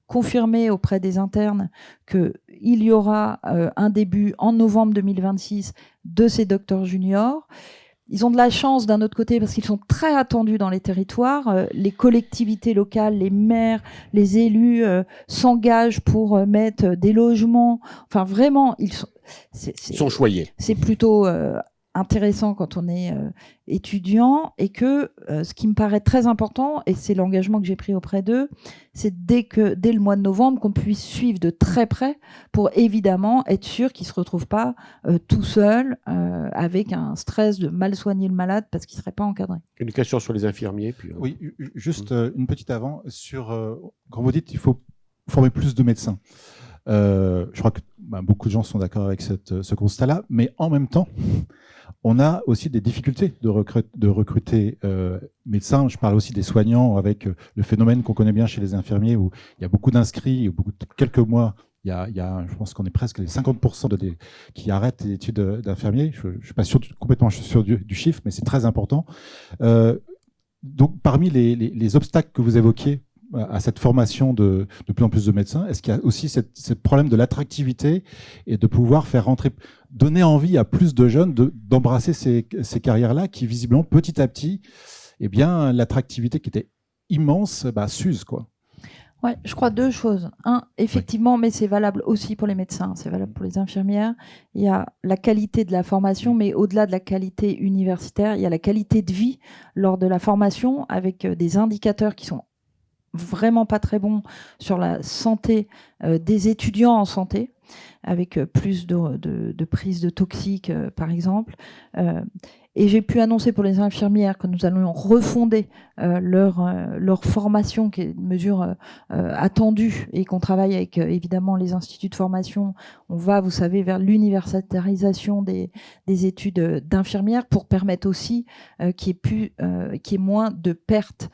confirmer auprès des internes qu'il y aura un début en novembre 2026 de ces docteurs juniors. Ils ont de la chance d'un autre côté parce qu'ils sont très attendus dans les territoires. Les collectivités locales, les maires, les élus s'engagent pour mettre des logements. Enfin, vraiment, ils sont choyés. C'est plutôt intéressant quand on est étudiant et que ce qui me paraît très important, et c'est l'engagement que j'ai pris auprès d'eux, c'est dès le mois de novembre qu'on puisse suivre de très près pour évidemment être sûr qu'ils ne se retrouvent pas tout seuls avec un stress de mal soigner le malade parce qu'il ne serait pas encadré. Une question sur les infirmiers. Puis, oui, juste une petite avant sur quand vous dites qu'il faut former plus de médecins. Je crois que beaucoup de gens sont d'accord avec ce constat-là, mais en même temps, on a aussi des difficultés de recruter médecins. Je parle aussi des soignants avec le phénomène qu'on connaît bien chez les infirmiers où il y a beaucoup d'inscrits, quelques mois, je pense qu'on est presque les 50% qui arrêtent les études d'infirmiers. Je ne suis pas complètement sûr du chiffre, mais c'est très important. Donc, parmi les obstacles que vous évoquiez à cette formation de plus en plus de médecins, est-ce qu'il y a aussi ce problème de l'attractivité et de pouvoir donner envie à plus de jeunes d'embrasser ces carrières-là qui, visiblement, petit à petit, l'attractivité qui était immense, s'use, quoi. Ouais, je crois 2 choses. Effectivement, mais c'est valable aussi pour les médecins, c'est valable pour les infirmières. Il y a la qualité de la formation, mais au-delà de la qualité universitaire, il y a la qualité de vie lors de la formation avec des indicateurs qui sont vraiment pas très bons sur la santé des étudiants en santé, avec plus de prise de toxiques, par exemple. Et j'ai pu annoncer pour les infirmières que nous allons refonder leur formation, qui est une mesure attendue, et qu'on travaille avec évidemment les instituts de formation. On va, vous savez, vers l'universitarisation des études d'infirmières pour permettre aussi qu'il y ait moins de pertes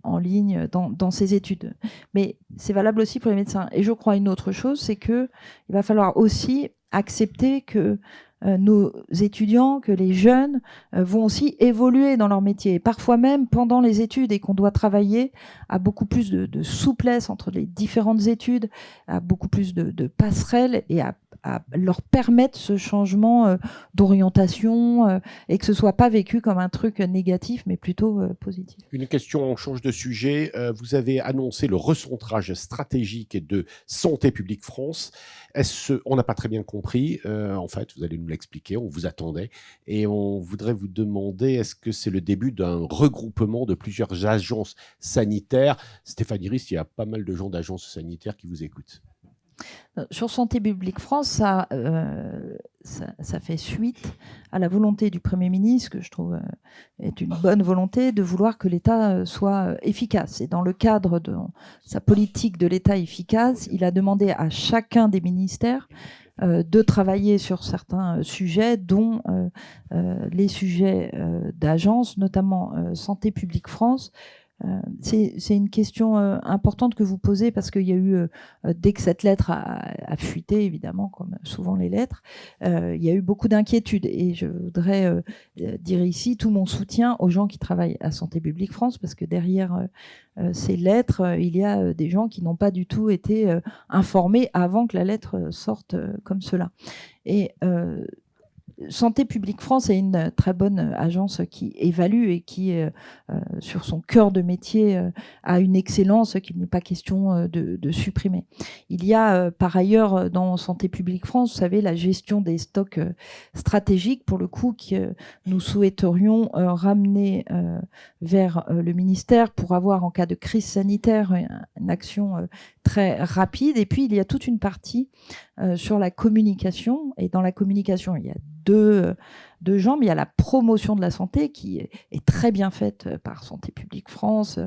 en ligne dans ces études. Mais c'est valable aussi pour les médecins. Et je crois une autre chose, c'est qu'il va falloir aussi accepter que nos étudiants, que les jeunes vont aussi évoluer dans leur métier. Et parfois même pendant les études, et qu'on doit travailler à beaucoup plus de souplesse entre les différentes études, à beaucoup plus de passerelles et à leur permettre ce changement d'orientation et que ce soit pas vécu comme un truc négatif, mais plutôt positif. Une question, on change de sujet. Vous avez annoncé le recentrage stratégique de Santé publique France. On n'a pas très bien compris. En fait, vous allez nous l'expliquer. On vous attendait. Et on voudrait vous demander, est-ce que c'est le début d'un regroupement de plusieurs agences sanitaires? Stéphanie Rist, il y a pas mal de gens d'agences sanitaires qui vous écoutent. Sur Santé publique France, ça fait suite à la volonté du Premier ministre, que je trouve est une bonne volonté, de vouloir que l'État soit efficace. Et dans le cadre de sa politique de l'État efficace, il a demandé à chacun des ministères de travailler sur certains sujets, dont les sujets d'agence, notamment Santé publique France, C'est une question importante que vous posez parce qu'il y a eu, dès que cette lettre a fuité, évidemment, comme souvent les lettres, il y a eu beaucoup d'inquiétudes. Et je voudrais dire ici tout mon soutien aux gens qui travaillent à Santé publique France, parce que derrière ces lettres, il y a des gens qui n'ont pas du tout été informés avant que la lettre sorte comme cela. Et Santé publique France est une très bonne agence qui évalue et qui, sur son cœur de métier, a une excellence qu'il n'est pas question de supprimer. Il y a par ailleurs dans Santé publique France, vous savez, la gestion des stocks stratégiques, pour le coup, que nous souhaiterions ramener vers le ministère pour avoir, en cas de crise sanitaire, une action très rapide. Et puis, il y a toute une partie sur la communication. Et dans la communication, il y a deux jambes. Il y a la promotion de la santé qui est très bien faite par Santé publique France.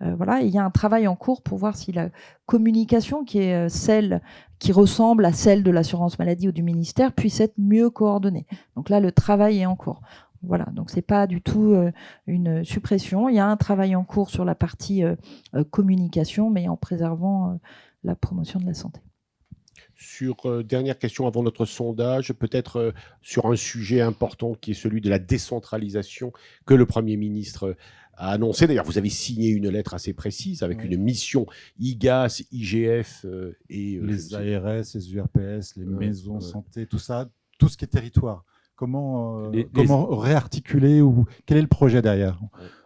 Voilà. Et il y a un travail en cours pour voir si la communication, qui est celle qui ressemble à celle de l'assurance maladie ou du ministère, puisse être mieux coordonnée. Donc là, le travail est en cours. Voilà, donc c'est pas du tout une suppression. Il y a un travail en cours sur la partie communication, mais en préservant la promotion de la santé. Dernière question avant notre sondage, peut-être sur un sujet important qui est celui de la décentralisation que le Premier ministre a annoncé. D'ailleurs, vous avez signé une lettre assez précise avec une mission IGAS, IGF et... les ARS, les URPS, les maisons santé, tout ça, tout ce qui est territoire. Comment réarticuler ou quel est le projet derrière?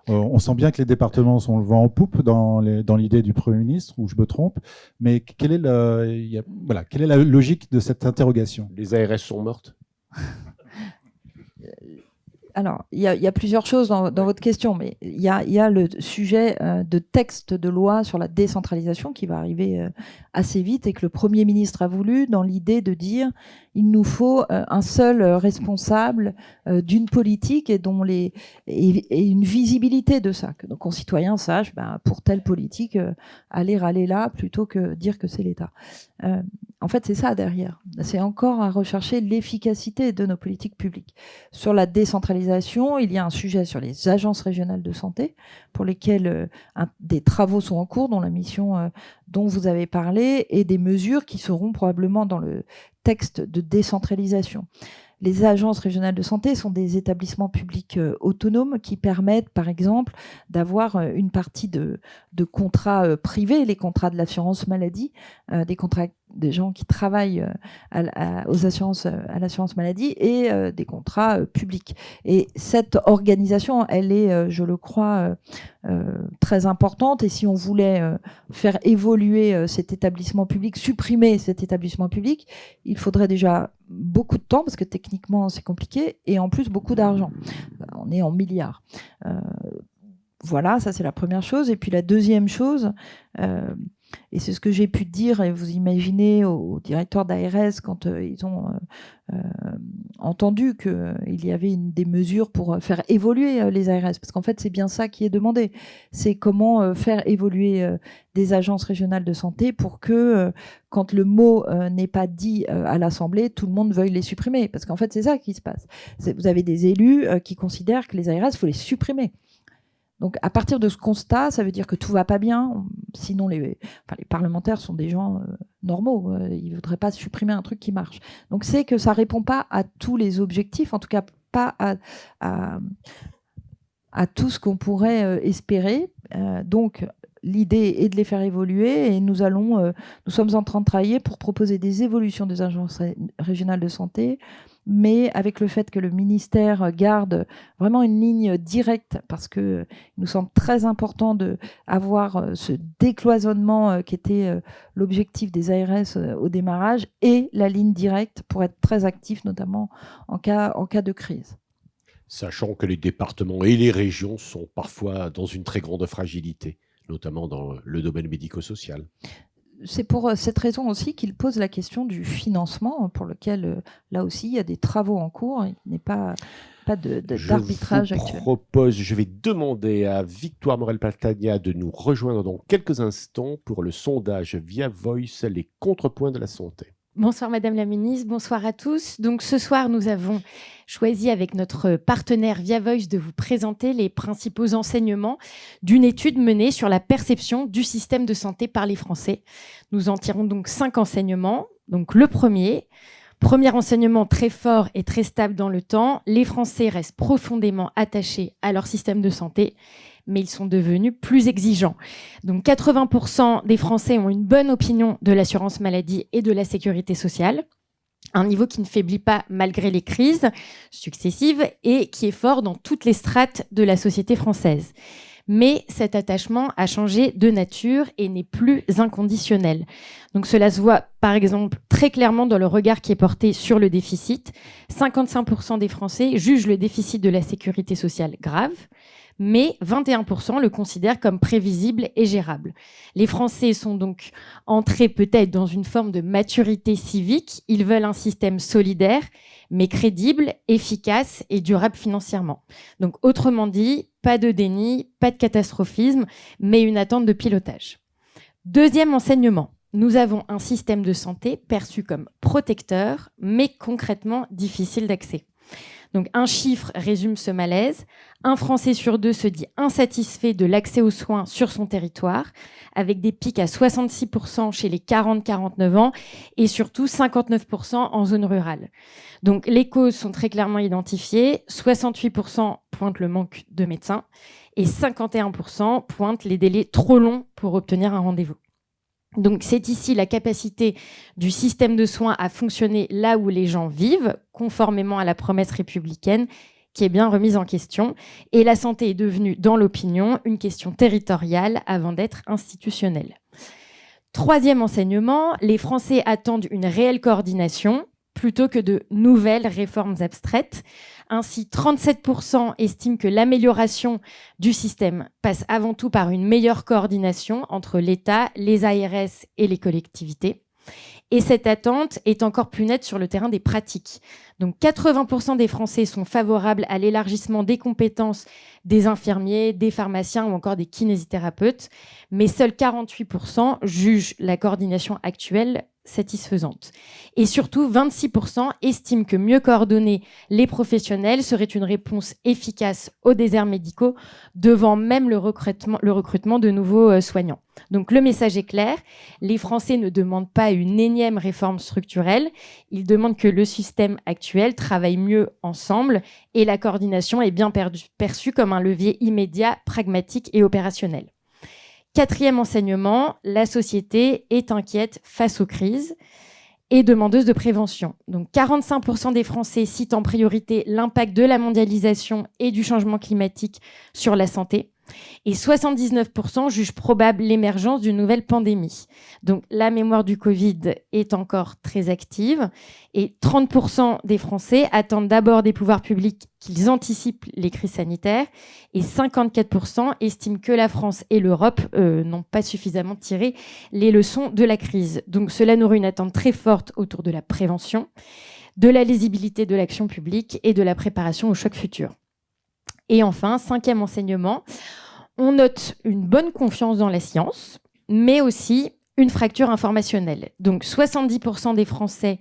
On sent bien que les départements sont le vent en poupe dans l'idée du Premier ministre, ou je me trompe, mais quelle est la logique de cette interrogation? Les ARS sont mortes? Alors, il y a plusieurs choses dans votre question, mais il y a le sujet de texte de loi sur la décentralisation qui va arriver assez vite et que le Premier ministre a voulu, dans l'idée de dire il nous faut un seul responsable d'une politique et une visibilité de ça, que nos concitoyens sachent, pour telle politique, aller râler là plutôt que dire que c'est l'État. En fait, c'est ça derrière. C'est encore à rechercher l'efficacité de nos politiques publiques. Sur la décentralisation, il y a un sujet sur les agences régionales de santé, pour lesquelles des travaux sont en cours, dont la mission dont vous avez parlé, et des mesures qui seront probablement dans le texte de décentralisation. Les agences régionales de santé sont des établissements publics autonomes qui permettent, par exemple, d'avoir une partie de contrats privés, les contrats de l'assurance maladie, des contrats des gens qui travaillent à l'assurance maladie et des contrats publics. Et cette organisation, elle est, je le crois, très importante. Et si on voulait faire évoluer cet établissement public, supprimer cet établissement public, il faudrait déjà beaucoup de temps, parce que techniquement c'est compliqué, et en plus beaucoup d'argent. On est en milliards. Voilà, ça c'est la première chose. Et puis la deuxième chose, et c'est ce que j'ai pu dire, et vous imaginez au directeur d'ARS quand ils ont entendu qu'il y avait des mesures pour faire évoluer les ARS, parce qu'en fait c'est bien ça qui est demandé, c'est comment faire évoluer des agences régionales de santé pour que quand le mot n'est pas dit à l'Assemblée, tout le monde veuille les supprimer, parce qu'en fait c'est ça qui se passe. Vous avez des élus qui considèrent que les ARS, il faut les supprimer. Donc, à partir de ce constat, ça veut dire que tout va pas bien. Sinon, les parlementaires sont des gens normaux. Ils ne voudraient pas supprimer un truc qui marche. Donc, c'est que ça répond pas à tous les objectifs, en tout cas pas à tout ce qu'on pourrait espérer. Donc, l'idée est de les faire évoluer et nous sommes en train de travailler pour proposer des évolutions des agences régionales de santé, mais avec le fait que le ministère garde vraiment une ligne directe, parce que il nous semble très important d'avoir ce décloisonnement qui était l'objectif des ARS au démarrage, et la ligne directe pour être très actif, notamment en cas de crise. Sachant que les départements et les régions sont parfois dans une très grande fragilité, notamment dans le domaine médico-social. C'est pour cette raison aussi qu'il pose la question du financement, pour lequel, là aussi, il y a des travaux en cours. Il n'est pas d'arbitrage actuel. Je vais demander à Victoire Morel-Paltagna de nous rejoindre dans quelques instants pour le sondage via Voice, les contrepoints de la santé. Bonsoir Madame la Ministre, bonsoir à tous. Donc ce soir, nous avons choisi avec notre partenaire Via Voice de vous présenter les principaux enseignements d'une étude menée sur la perception du système de santé par les Français. Nous en tirons donc 5 enseignements. Donc le premier enseignement très fort et très stable dans le temps, les Français restent profondément attachés à leur système de santé, mais ils sont devenus plus exigeants. Donc 80% des Français ont une bonne opinion de l'assurance maladie et de la sécurité sociale, un niveau qui ne faiblit pas malgré les crises successives et qui est fort dans toutes les strates de la société française. Mais cet attachement a changé de nature et n'est plus inconditionnel. Donc cela se voit par exemple très clairement dans le regard qui est porté sur le déficit. 55% des Français jugent le déficit de la sécurité sociale grave, mais 21% le considèrent comme prévisible et gérable. Les Français sont donc entrés peut-être dans une forme de maturité civique. Ils veulent un système solidaire, mais crédible, efficace et durable financièrement. Donc autrement dit, pas de déni, pas de catastrophisme, mais une attente de pilotage. Deuxième enseignement, nous avons un système de santé perçu comme protecteur, mais concrètement difficile d'accès. Donc un chiffre résume ce malaise. Un Français sur 2 se dit insatisfait de l'accès aux soins sur son territoire, avec des pics à 66% chez les 40-49 ans et surtout 59% en zone rurale. Donc les causes sont très clairement identifiées. 68% pointent le manque de médecins et 51% pointent les délais trop longs pour obtenir un rendez-vous. Donc c'est ici la capacité du système de soins à fonctionner là où les gens vivent, conformément à la promesse républicaine, qui est bien remise en question. Et la santé est devenue, dans l'opinion, une question territoriale avant d'être institutionnelle. Troisième enseignement, les Français attendent une réelle coordination plutôt que de nouvelles réformes abstraites. Ainsi, 37% estiment que l'amélioration du système passe avant tout par une meilleure coordination entre l'État, les ARS et les collectivités. Et cette attente est encore plus nette sur le terrain des pratiques. Donc 80% des Français sont favorables à l'élargissement des compétences des infirmiers, des pharmaciens ou encore des kinésithérapeutes, mais seuls 48% jugent la coordination actuelle satisfaisante. Et surtout, 26% estiment que mieux coordonner les professionnels serait une réponse efficace aux déserts médicaux, devant même le recrutement de nouveaux soignants. Donc le message est clair, les Français ne demandent pas une énième réforme structurelle, ils demandent que le système actuel travaille mieux ensemble et la coordination est bien perçue comme un levier immédiat, pragmatique et opérationnel. Quatrième enseignement, la société est inquiète face aux crises et demandeuse de prévention. Donc 45% des Français citent en priorité l'impact de la mondialisation et du changement climatique sur la santé. Et 79% jugent probable l'émergence d'une nouvelle pandémie. Donc la mémoire du Covid est encore très active et 30% des Français attendent d'abord des pouvoirs publics qu'ils anticipent les crises sanitaires et 54% estiment que la France et l'Europe n'ont pas suffisamment tiré les leçons de la crise. Donc cela nourrit une attente très forte autour de la prévention, de la lisibilité de l'action publique et de la préparation aux chocs futurs. Et enfin, cinquième enseignement, on note une bonne confiance dans la science, mais aussi une fracture informationnelle. Donc 70% des Français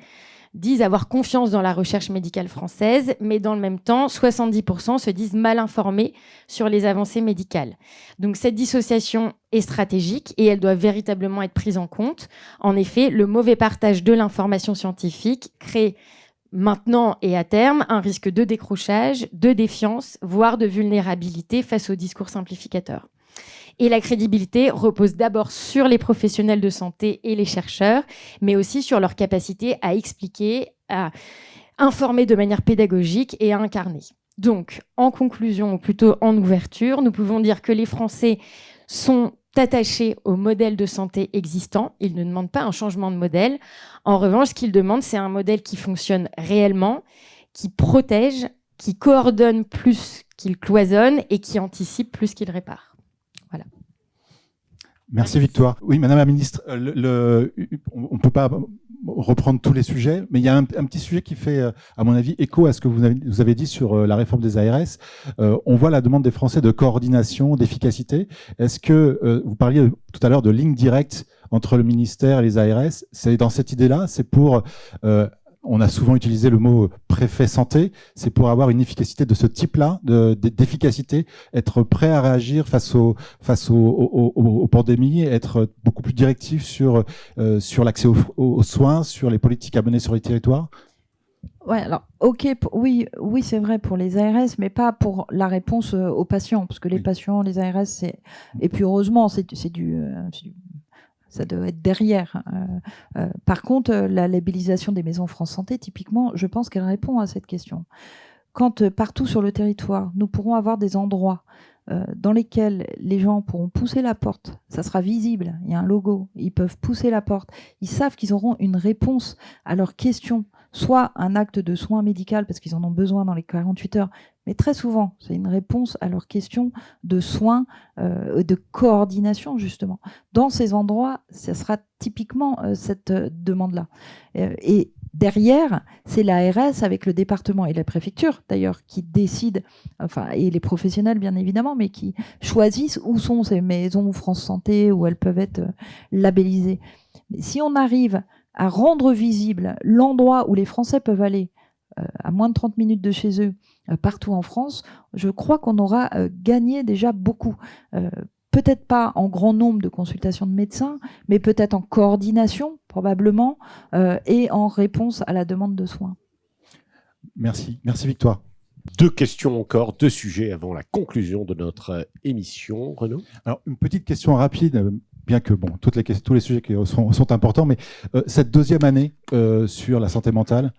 disent avoir confiance dans la recherche médicale française, mais dans le même temps, 70% se disent mal informés sur les avancées médicales. Donc cette dissociation est stratégique et elle doit véritablement être prise en compte. En effet, le mauvais partage de l'information scientifique crée maintenant et à terme un risque de décrochage, de défiance, voire de vulnérabilité face aux discours simplificateurs. Et la crédibilité repose d'abord sur les professionnels de santé et les chercheurs, mais aussi sur leur capacité à expliquer, à informer de manière pédagogique et à incarner. Donc, en conclusion, ou plutôt en ouverture, nous pouvons dire que les Français sont attachés au modèle de santé existant. Ils ne demandent pas un changement de modèle. En revanche, ce qu'ils demandent, c'est un modèle qui fonctionne réellement, qui protège, qui coordonne plus qu'il cloisonne et qui anticipe plus qu'il répare. Voilà. Merci Victoire. Oui, Madame la Ministre, on ne peut pas reprendre tous les sujets, mais il y a un petit sujet qui fait, à mon avis, écho à ce que vous avez dit sur la réforme des ARS. On voit la demande des Français de coordination, d'efficacité. Est-ce que vous parliez tout à l'heure de ligne directe entre le ministère et les ARS. C'est dans cette idée-là, c'est pour on a souvent utilisé le mot préfet santé, c'est pour avoir une efficacité de ce type-là, d'efficacité, être prêt à réagir face aux pandémies, être beaucoup plus directif sur l'accès aux soins, sur les politiques à mener sur les territoires. Ouais, alors, ok, oui, c'est vrai pour les ARS, mais pas pour la réponse aux patients, parce que les patients, les ARS, et puis heureusement, c'est du ça doit être derrière. Par contre, la labellisation des maisons France Santé, typiquement, je pense qu'elle répond à cette question. Quand partout sur le territoire, nous pourrons avoir des endroits dans lesquels les gens pourront pousser la porte, ça sera visible, il y a un logo, ils peuvent pousser la porte, ils savent qu'ils auront une réponse à leurs questions, soit un acte de soin médical parce qu'ils en ont besoin dans les 48 heures, mais très souvent, c'est une réponse à leurs questions de soins, de coordination, justement. Dans ces endroits, ça sera typiquement cette demande-là. Et derrière, c'est l'ARS avec le département et la préfecture, d'ailleurs, qui décident, enfin, et les professionnels, bien évidemment, mais qui choisissent où sont ces maisons France Santé, où elles peuvent être labellisées. Mais si on arrive à rendre visible l'endroit où les Français peuvent aller à moins de 30 minutes de chez eux, partout en France, je crois qu'on aura gagné déjà beaucoup. Peut-être pas en grand nombre de consultations de médecins, mais peut-être en coordination, probablement, et en réponse à la demande de soins. Merci. Merci Victoire. 2 questions encore, 2 sujets avant la conclusion de notre émission. Renaud ? Alors, une petite question rapide, bien que bon, tous les sujets qui sont importants, mais cette deuxième année sur la santé mentale,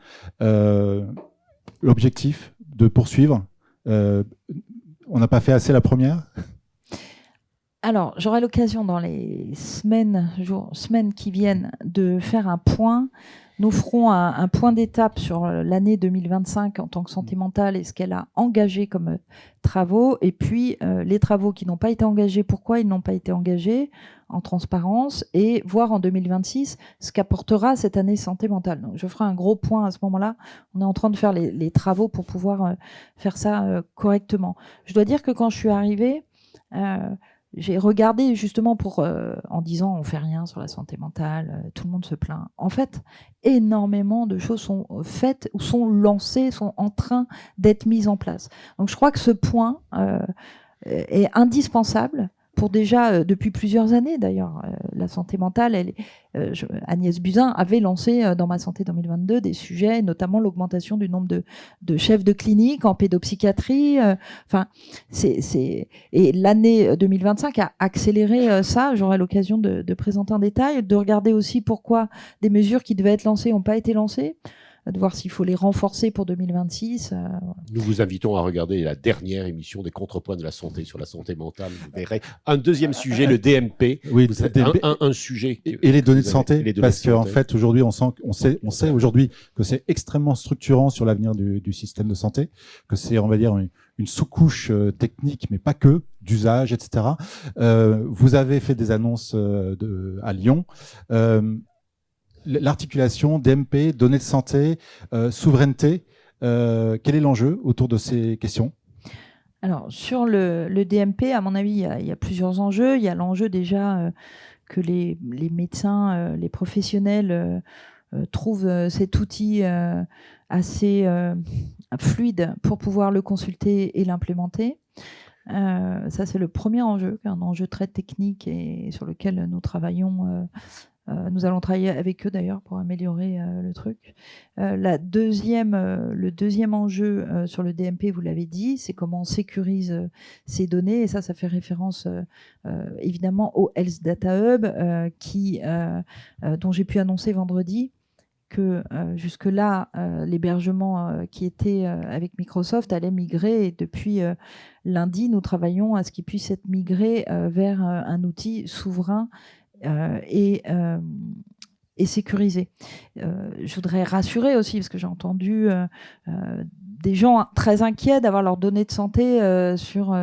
l'objectif de poursuivre, on n'a pas fait assez la première ? Alors, j'aurai l'occasion dans les semaines qui viennent de faire un point. Nous ferons un point d'étape sur l'année 2025 en tant que santé mentale et ce qu'elle a engagé comme travaux. Et puis, les travaux qui n'ont pas été engagés, pourquoi ils n'ont pas été engagés en transparence, et voir en 2026 ce qu'apportera cette année santé mentale. Donc, je ferai un gros point à ce moment-là. On est en train de faire les travaux pour pouvoir faire ça correctement. Je dois dire que quand je suis arrivée, j'ai regardé justement en disant on fait rien sur la santé mentale, tout le monde se plaint. En fait, énormément de choses sont faites ou sont lancées, sont en train d'être mises en place. Donc je crois que ce point est indispensable pour déjà, depuis plusieurs années d'ailleurs, la santé mentale, Agnès Buzyn avait lancé dans Ma Santé 2022 des sujets, notamment l'augmentation du nombre de chefs de clinique en pédopsychiatrie. Et l'année 2025 a accéléré ça. J'aurai l'occasion de présenter en détail, de regarder aussi pourquoi des mesures qui devaient être lancées n'ont pas été lancées, de voir s'il faut les renforcer pour 2026. Nous vous invitons à regarder la dernière émission des contrepoints de la santé sur la santé mentale. Vous verrez un deuxième sujet, le DMP. Oui, un sujet. Et les données de santé, parce qu'en fait, aujourd'hui, on sait aujourd'hui que c'est extrêmement structurant sur l'avenir du système de santé, que c'est, on va dire, une sous-couche technique, mais pas que, d'usage, etc. Vous avez fait des annonces à Lyon. L'articulation DMP, données de santé, souveraineté, quel est l'enjeu autour de ces questions ? Alors, sur le DMP, à mon avis, il y a plusieurs enjeux. Il y a l'enjeu déjà que les médecins, les professionnels trouvent cet outil assez fluide pour pouvoir le consulter et l'implémenter. Ça, c'est le premier enjeu, un enjeu très technique et sur lequel nous travaillons. Nous allons travailler avec eux d'ailleurs pour améliorer le truc. Le deuxième enjeu sur le DMP, vous l'avez dit, c'est comment on sécurise ces données. Et ça fait référence évidemment au Health Data Hub dont j'ai pu annoncer vendredi que jusque-là, l'hébergement qui était avec Microsoft allait migrer. Et depuis lundi, nous travaillons à ce qu'il puisse être migré vers un outil souverain et sécurisé. Je voudrais rassurer aussi, parce que j'ai entendu des gens très inquiets d'avoir leurs données de santé sur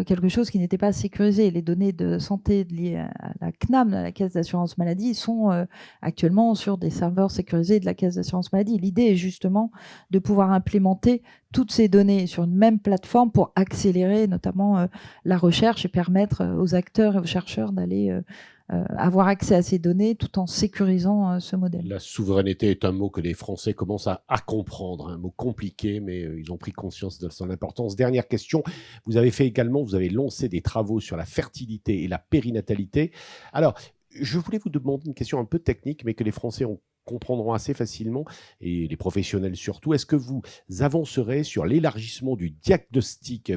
quelque chose qui n'était pas sécurisé. Les données de santé liées à la CNAM, à la Caisse d'assurance maladie, sont actuellement sur des serveurs sécurisés de la Caisse d'assurance maladie. L'idée est justement de pouvoir implémenter toutes ces données sur une même plateforme pour accélérer notamment la recherche et permettre aux acteurs et aux chercheurs d'aller avoir accès à ces données tout en sécurisant ce modèle. La souveraineté est un mot que les Français commencent à comprendre, un mot compliqué, mais ils ont pris conscience de son importance. Dernière question, vous avez lancé des travaux sur la fertilité et la périnatalité. Alors, je voulais vous demander une question un peu technique, mais que les Français comprendront assez facilement, et les professionnels surtout. Est-ce que vous avancerez sur l'élargissement du diagnostic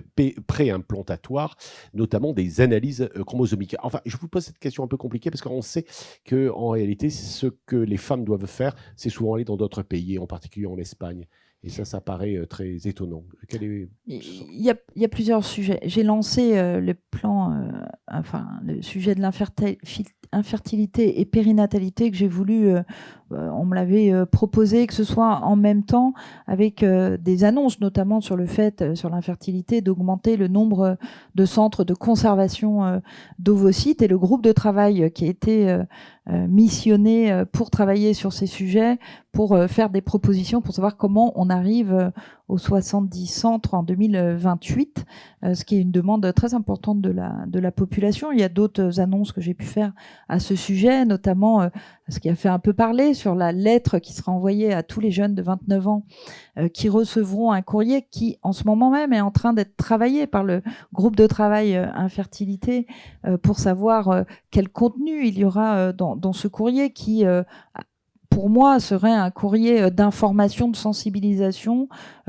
préimplantatoire, notamment des analyses chromosomiques? Enfin, je vous pose cette question un peu compliquée parce qu'on sait qu'en réalité, ce que les femmes doivent faire, c'est souvent aller dans d'autres pays, en particulier en Espagne. Et ça paraît très étonnant. Il y a plusieurs sujets. J'ai lancé le sujet de l'infertilité et périnatalité que j'ai voulu, on me l'avait proposé, que ce soit en même temps avec des annonces, notamment sur le fait, sur l'infertilité, d'augmenter le nombre de centres de conservation d'ovocytes. Et le groupe de travail qui a été missionné pour travailler sur ces sujets, pour faire des propositions, pour savoir comment on arrive aux 70 centres en 2028, ce qui est une demande très importante de la population. Il y a d'autres annonces que j'ai pu faire à ce sujet, notamment ce qui a fait un peu parler sur la lettre qui sera envoyée à tous les jeunes de 29 ans qui recevront un courrier qui, en ce moment même, est en train d'être travaillé par le groupe de travail infertilité pour savoir quel contenu il y aura dans ce courrier qui pour moi, serait un courrier d'information, de sensibilisation,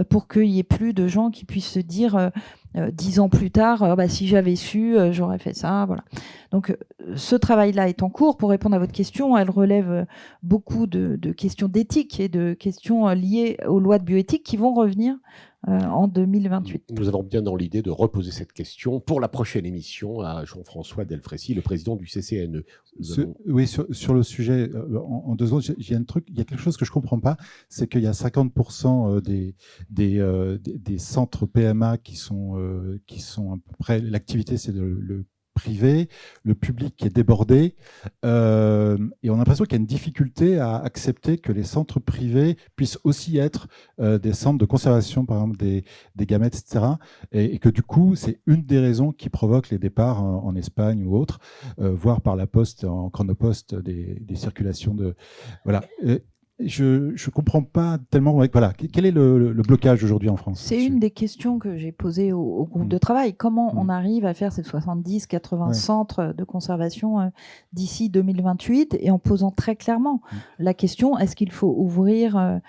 pour qu'il n'y ait plus de gens qui puissent se dire 10 ans plus tard, si j'avais su, j'aurais fait ça. Voilà. Donc, ce travail-là est en cours. Pour répondre à votre question, elle relève beaucoup de questions d'éthique et de questions liées aux lois de bioéthique qui vont revenir en 2028. Nous avons bien dans l'idée de reposer cette question pour la prochaine émission à Jean-François Delfrécy, le président du CCNE. Oui, sur le sujet, en 2 secondes, il y a un truc, il y a quelque chose que je comprends pas, c'est qu'il y a 50% des centres PMA qui sont à peu près, l'activité c'est le privé, le public qui est débordé, et on a l'impression qu'il y a une difficulté à accepter que les centres privés puissent aussi être des centres de conservation, par exemple des gamètes, etc. Et que du coup, c'est une des raisons qui provoque les départs en Espagne ou autre, voire par la poste, en chronopost, des circulations de... Voilà. Je comprends pas tellement. Voilà, quel est le blocage aujourd'hui en France? C'est une des questions que j'ai posées au groupe de travail. Comment on arrive à faire ces 70-80 centres de conservation d'ici 2028, et en posant très clairement la question, est-ce qu'il faut ouvrir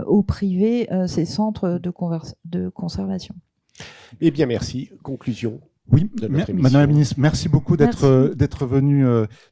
au privé ces centres de conservation? Eh bien, merci. Conclusion. Oui, Madame la Ministre, merci beaucoup d'être venue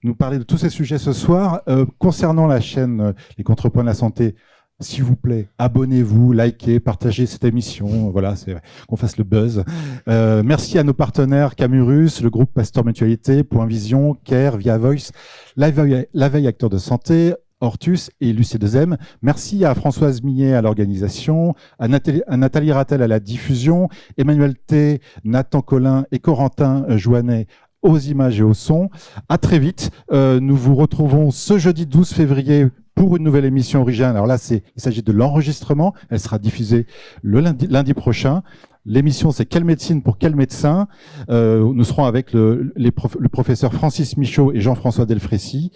nous parler de tous ces sujets ce soir. Concernant la chaîne Les Contrepoints de la Santé, s'il vous plaît, abonnez-vous, likez, partagez cette émission. Voilà, c'est qu'on fasse le buzz. Merci à nos partenaires Camurus, le groupe Pasteur Mutualité, Point Vision, Care, Via Voice, La Veille Acteur de Santé, Hortus et Lucie2M. Merci à Françoise Millet à l'organisation, à Nathalie Rattel à la diffusion, Emmanuel T, Nathan Collin et Corentin Joannet aux images et au son. À très vite. Nous vous retrouvons ce jeudi 12 février pour une nouvelle émission originale. Alors là, il s'agit de l'enregistrement. Elle sera diffusée le lundi prochain. L'émission, c'est Quelle médecine pour quel médecin? Nous serons avec le professeur Francis Michaud et Jean-François Delfrécy.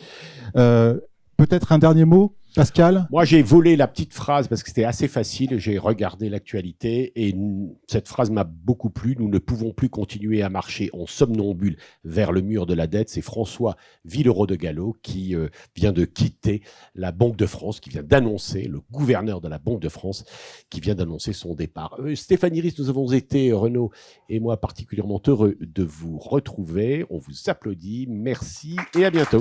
Peut-être un dernier mot, Pascal? Moi, j'ai volé la petite phrase parce que c'était assez facile. J'ai regardé l'actualité et cette phrase m'a beaucoup plu. Nous ne pouvons plus continuer à marcher en somnambule vers le mur de la dette. C'est François Villeroy de Galhau qui vient de quitter la Banque de France, qui vient d'annoncer, le gouverneur de la Banque de France, qui vient d'annoncer son départ. Stéphanie Ries, nous avons été, Renaud et moi, particulièrement heureux de vous retrouver. On vous applaudit. Merci et à bientôt.